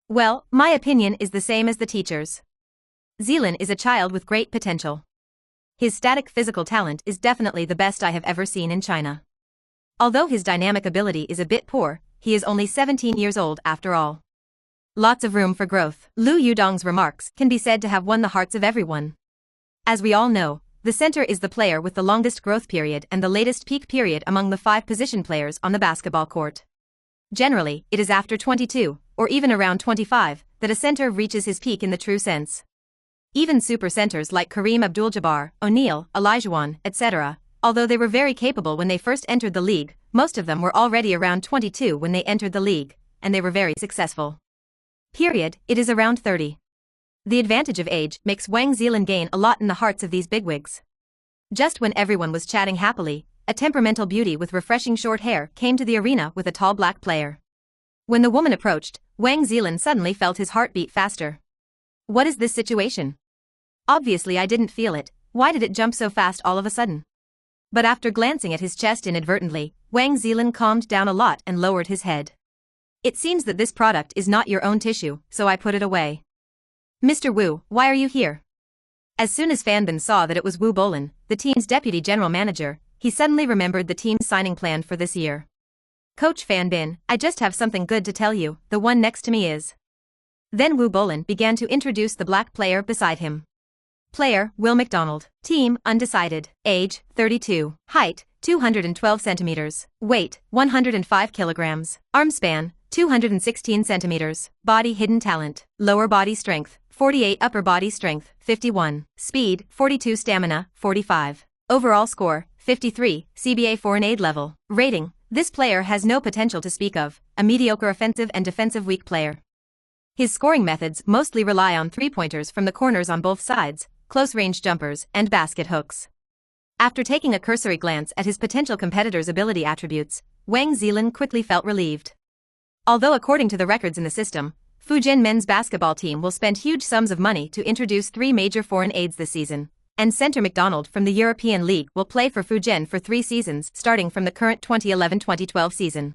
Speaker 1: Well, my opinion is the same as the teacher's. Zhelin is a child with great potential. His static physical talent is definitely the best I have ever seen in China. Although his dynamic ability is a bit poor, he is only 17 years old after all. Lots of room for growth. Liu Yudong's remarks can be said to have won the hearts of everyone. As we all know, the center is the player with the longest growth period and the latest peak period among the 5 position players on the basketball court. Generally, it is after 22, or even around 25, that a center reaches his peak in the true sense. Even super centers like Kareem Abdul-Jabbar, O'Neal, Olajuwon, etc., although they were very capable when they first entered the league, most of them were already around 22 when they entered the league, and they were very successful. Period, it is around 30. The advantage of age makes Wang Zhelin gain a lot in the hearts of these bigwigs. Just when everyone was chatting happily, a temperamental beauty with refreshing short hair came to the arena with a tall black player. When the woman approached, Wang Zhelin suddenly felt his heart beat faster. What is this situation? Obviously I didn't feel it, why did it jump so fast all of a sudden? But after glancing at his chest inadvertently, Wang Zhelin calmed down a lot and lowered his head. It seems that this product is not your own tissue, so I put it away. Mr. Wu, why are you here? As soon as Fan Bin saw that it was Wu Bolin, the team's deputy general manager, he suddenly remembered the team's signing plan for this year. Coach Fan Bin, I just have something good to tell you, the one next to me is. Then Wu Bolin began to introduce the black player beside him. Player, Will McDonald. Team, undecided. Age, 32. Height, 212 centimeters. Weight, 105 kilograms. Arm span, 216 centimeters. Body hidden talent. Lower body strength, 48. Upper body strength, 51. Speed, 42. Stamina, 45. Overall score, 53. CBA foreign aid level. Rating, this player has no potential to speak of, a mediocre offensive and defensive weak player. His scoring methods mostly rely on three-pointers from the corners on both sides, close-range jumpers, and basket hooks. After taking a cursory glance at his potential competitor's ability attributes, Wang Zhelin quickly felt relieved. Although according to the records in the system, Fujian men's basketball team will spend huge sums of money to introduce 3 major foreign aids this season, and center McDonald from the European League will play for Fujian for 3 seasons starting from the current 2011-2012 season.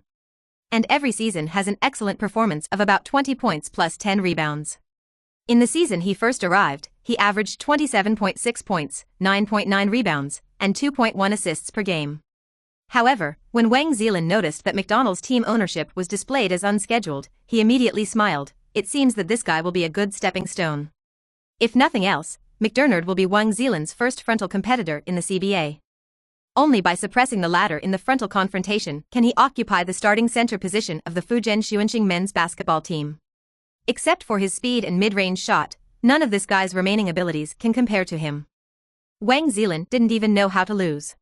Speaker 1: And every season has an excellent performance of about 20 points plus 10 rebounds. In the season he first arrived, he averaged 27.6 points, 9.9 rebounds, and 2.1 assists per game. However, when Wang Zhelin noticed that McDonald's team ownership was displayed as unscheduled, he immediately smiled. It seems that this guy will be a good stepping stone. If nothing else, McDermott will be Wang Zhelin's first frontal competitor in the CBA. Only by suppressing the latter in the frontal confrontation can he occupy the starting center position of the Fujian Xuanqing men's basketball team. Except for his speed and mid-range shot, none of this guy's remaining abilities can compare to him. Wang Zhelin didn't even know how to lose.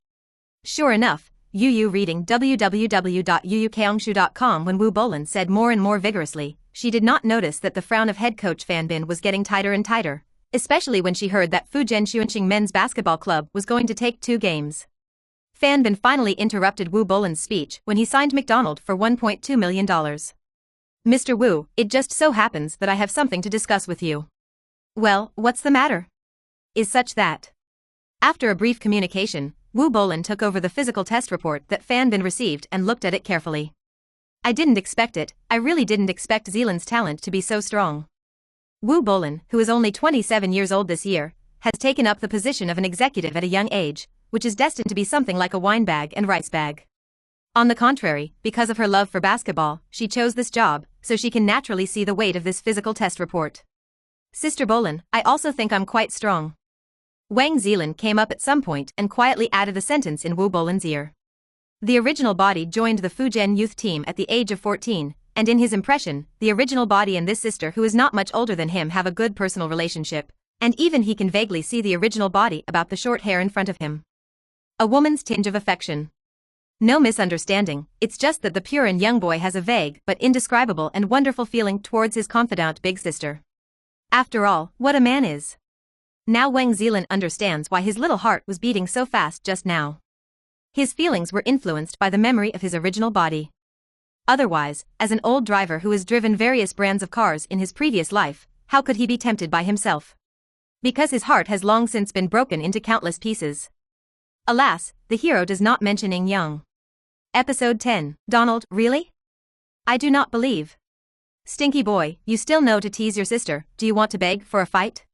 Speaker 1: Sure enough, Yu reading www.yuyukaongshu.com when Wu Bolin said more and more vigorously, she did not notice that the frown of head coach Fan Bin was getting tighter and tighter, especially when she heard that Fujian Xuanqing men's basketball club was going to take 2 games. Fan Bin finally interrupted Wu Bolin's speech when he signed McDonald for $1.2 million. Mr. Wu, it just so happens that I have something to discuss with you. Well, what's the matter? Is such that. After a brief communication, Wu Bolin took over the physical test report that Fan Bin received and looked at it carefully. I didn't expect it, I really didn't expect Zhelin's talent to be so strong. Wu Bolin, who is only 27 years old this year, has taken up the position of an executive at a young age, which is destined to be something like a wine bag and rice bag. On the contrary, because of her love for basketball, she chose this job, so she can naturally see the weight of this physical test report. Sister Bolin, I also think I'm quite strong. Wang Zhelin came up at some point and quietly added a sentence in Wu Bolin's ear. The original body joined the Fujian youth team at the age of 14, and in his impression, the original body and this sister who is not much older than him have a good personal relationship, and even he can vaguely see the original body about the short hair in front of him. A woman's tinge of affection. No misunderstanding, it's just that the pure and young boy has a vague but indescribable and wonderful feeling towards his confidant big sister. After all, what a man is. Now Wang Zhelin understands why his little heart was beating so fast just now. His feelings were influenced by the memory of his original body. Otherwise, as an old driver who has driven various brands of cars in his previous life, how could he be tempted by himself? Because his heart has long since been broken into countless pieces. Alas, the hero does not mention Ing Yang. Episode 10, Donald, really? I do not believe. Stinky boy, you still know to tease your sister, do you want to beg for a fight?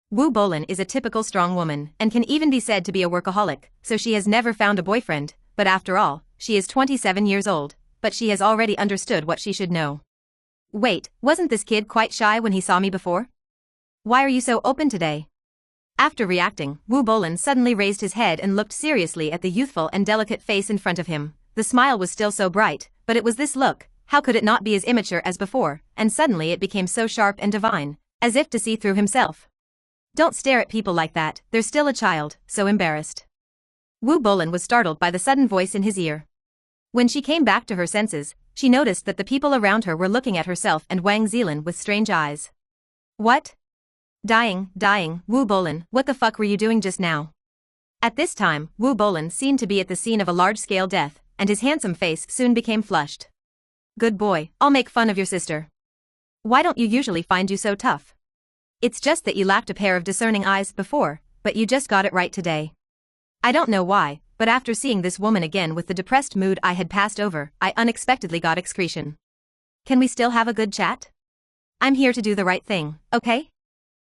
Speaker 1: Wu Bolin is a typical strong woman and can even be said to be a workaholic, so she has never found a boyfriend, but after all, she is 27 years old, but she has already understood what she should know. Wait, wasn't this kid quite shy when he saw me before? Why are you so open today? After reacting, Wu Bolin suddenly raised his head and looked seriously at the youthful and delicate face in front of him. The smile was still so bright, but it was this look, how could it not be as immature as before, and suddenly it became so sharp and divine, as if to see through himself. Don't stare at people like that, they're still a child, so embarrassed. Wu Bolin was startled by the sudden voice in his ear. When she came back to her senses, she noticed that the people around her were looking at herself and Wang Zhelin with strange eyes. What? Dying, Wu Bolin, what the fuck were you doing just now? At this time, Wu Bolin seemed to be at the scene of a large-scale death, and his handsome face soon became flushed. Good boy, I'll make fun of your sister. Why don't you usually find you so tough? It's just that you lacked a pair of discerning eyes before, but you just got it right today. I don't know why, but after seeing this woman again with the depressed mood I had passed over, I unexpectedly got excretion. Can we still have a good chat? I'm here to do the right thing, okay?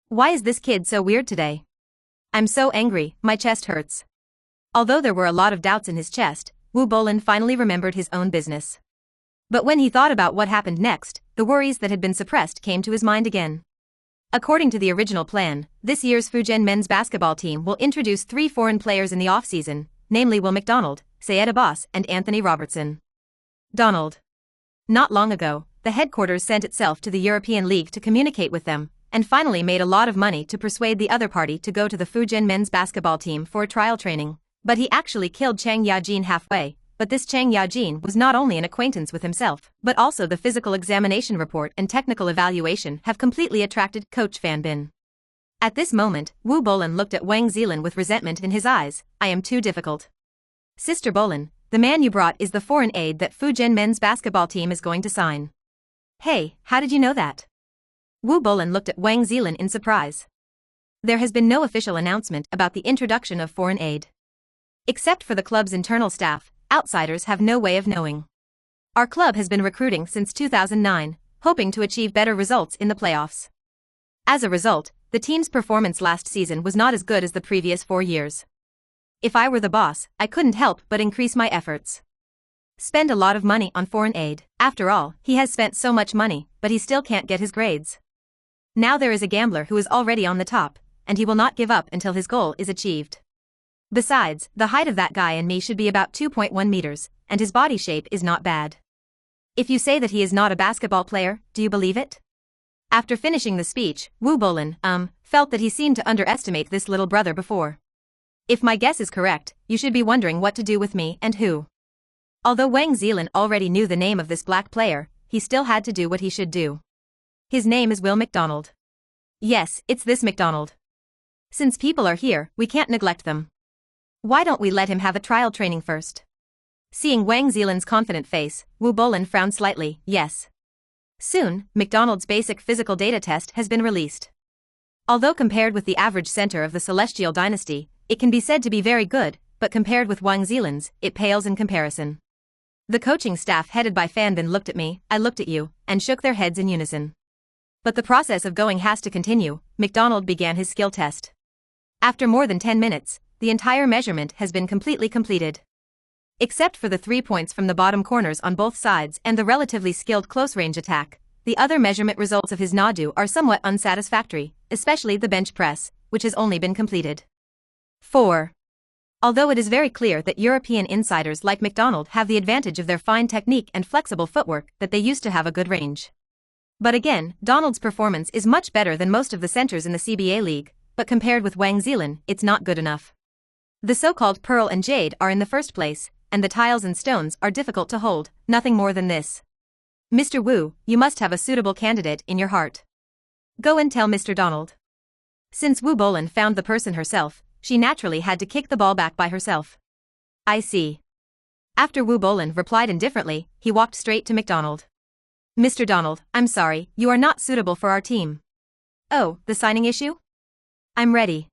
Speaker 1: Why is this kid so weird today? I'm so angry, my chest hurts. Although there were a lot of doubts in his chest, Wu Bolin finally remembered his own business. But when he thought about what happened next, the worries that had been suppressed came to his mind again. According to the original plan, this year's Fujian men's basketball team will introduce 3 foreign players in the off-season, namely Will McDonald, Sayed Abbas and Anthony Robertson. Donald. Not long ago, the headquarters sent itself to the European League to communicate with them, and finally made a lot of money to persuade the other party to go to the Fujian men's basketball team for a trial training. But he actually killed Chang Yajin halfway, but this Chang Yajin was not only an acquaintance with himself, but also the physical examination report and technical evaluation have completely attracted Coach Fan Bin. At this moment, Wu Bolin looked at Wang Zhelin with resentment in his eyes. I am too difficult. Sister Bolin, the man you brought is the foreign aide that Fujian men's basketball team is going to sign. Hey, how did you know that? Wu Bolin looked at Wang Zhelin in surprise. There has been no official announcement about the introduction of foreign aid. Except for the club's internal staff, outsiders have no way of knowing. Our club has been recruiting since 2009, hoping to achieve better results in the playoffs. As a result, the team's performance last season was not as good as the previous 4 years. If I were the boss, I couldn't help but increase my efforts. Spend a lot of money on foreign aid. After all, he has spent so much money, but he still can't get his grades. Now there is a gambler who is already on the top, and he will not give up until his goal is achieved. Besides, the height of that guy and me should be about 2.1 meters, and his body shape is not bad. If you say that he is not a basketball player, do you believe it? After finishing the speech, Wu Bolin, felt that he seemed to underestimate this little brother before. If my guess is correct, you should be wondering what to do with me and who. Although Wang Zhelin already knew the name of this black player, he still had to do what he should do. His name is Will McDonald. Yes, it's this McDonald. Since people are here, we can't neglect them. Why don't we let him have a trial training first? Seeing Wang Zhelin's confident face, Wu Bolin frowned slightly. Yes. Soon, McDonald's basic physical data test has been released. Although compared with the average center of the Celestial Dynasty, it can be said to be very good, but compared with Wang Zhelin's, it pales in comparison. The coaching staff headed by Fan Bin looked at me, I looked at you, and shook their heads in unison. But the process of going has to continue. McDonald began his skill test. After more than 10 minutes, the entire measurement has been completely completed. Except for the 3 points from the bottom corners on both sides and the relatively skilled close-range attack, the other measurement results of his Nadu are somewhat unsatisfactory, especially the bench press, which has only been completed. 4. Although it is very clear that European insiders like McDonald have the advantage of their fine technique and flexible footwork, that they used to have a good range. But again, Donald's performance is much better than most of the centers in the CBA league, but compared with Wang Zhelin, it's not good enough. The so-called pearl and jade are in the first place, and the tiles and stones are difficult to hold, nothing more than this. Mr. Wu, you must have a suitable candidate in your heart. Go and tell Mr. Donald. Since Wu Bolin found the person herself, she naturally had to kick the ball back by herself. I see. After Wu Bolin replied indifferently, he walked straight to McDonald. Mr. Donald, I'm sorry, you are not suitable for our team. Oh, the signing issue? I'm ready.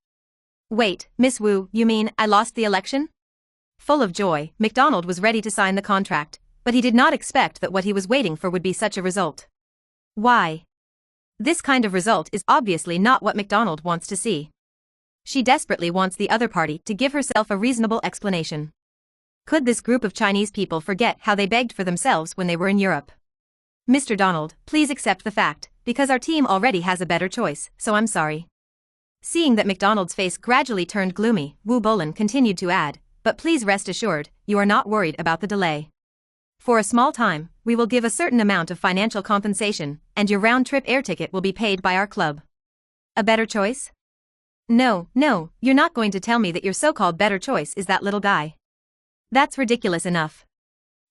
Speaker 1: Wait, Miss Wu, you mean I lost the election? Full of joy, McDonald was ready to sign the contract, but he did not expect that what he was waiting for would be such a result. Why? This kind of result is obviously not what McDonald wants to see. She desperately wants the other party to give herself a reasonable explanation. Could this group of Chinese people forget how they begged for themselves when they were in Europe? Mr. Donald, please accept the fact, because our team already has a better choice, so I'm sorry. Seeing that McDonald's face gradually turned gloomy, Wu Bolin continued to add, but please rest assured, you are not worried about the delay. For a small time, we will give a certain amount of financial compensation, and your round-trip air ticket will be paid by our club. A better choice? No, you're not going to tell me that your so-called better choice is that little guy. That's ridiculous enough.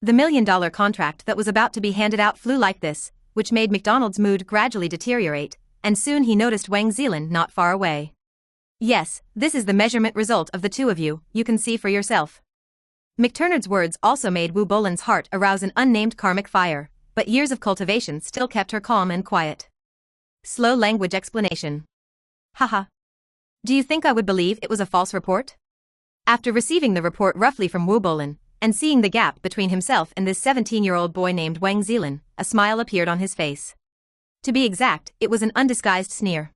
Speaker 1: The $1 million contract that was about to be handed out flew like this, which made McDonald's mood gradually deteriorate, and soon he noticed Wang Zhelin not far away. Yes, this is the measurement result of the two of you, you can see for yourself. McTurnard's words also made Wu Bolin's heart arouse an unnamed karmic fire, but years of cultivation still kept her calm and quiet. Slow language explanation. Haha. Do you think I would believe it was a false report? After receiving the report roughly from Wu Bolin, and seeing the gap between himself and this 17-year-old boy named Wang Zhelin, a smile appeared on his face. To be exact, it was an undisguised sneer.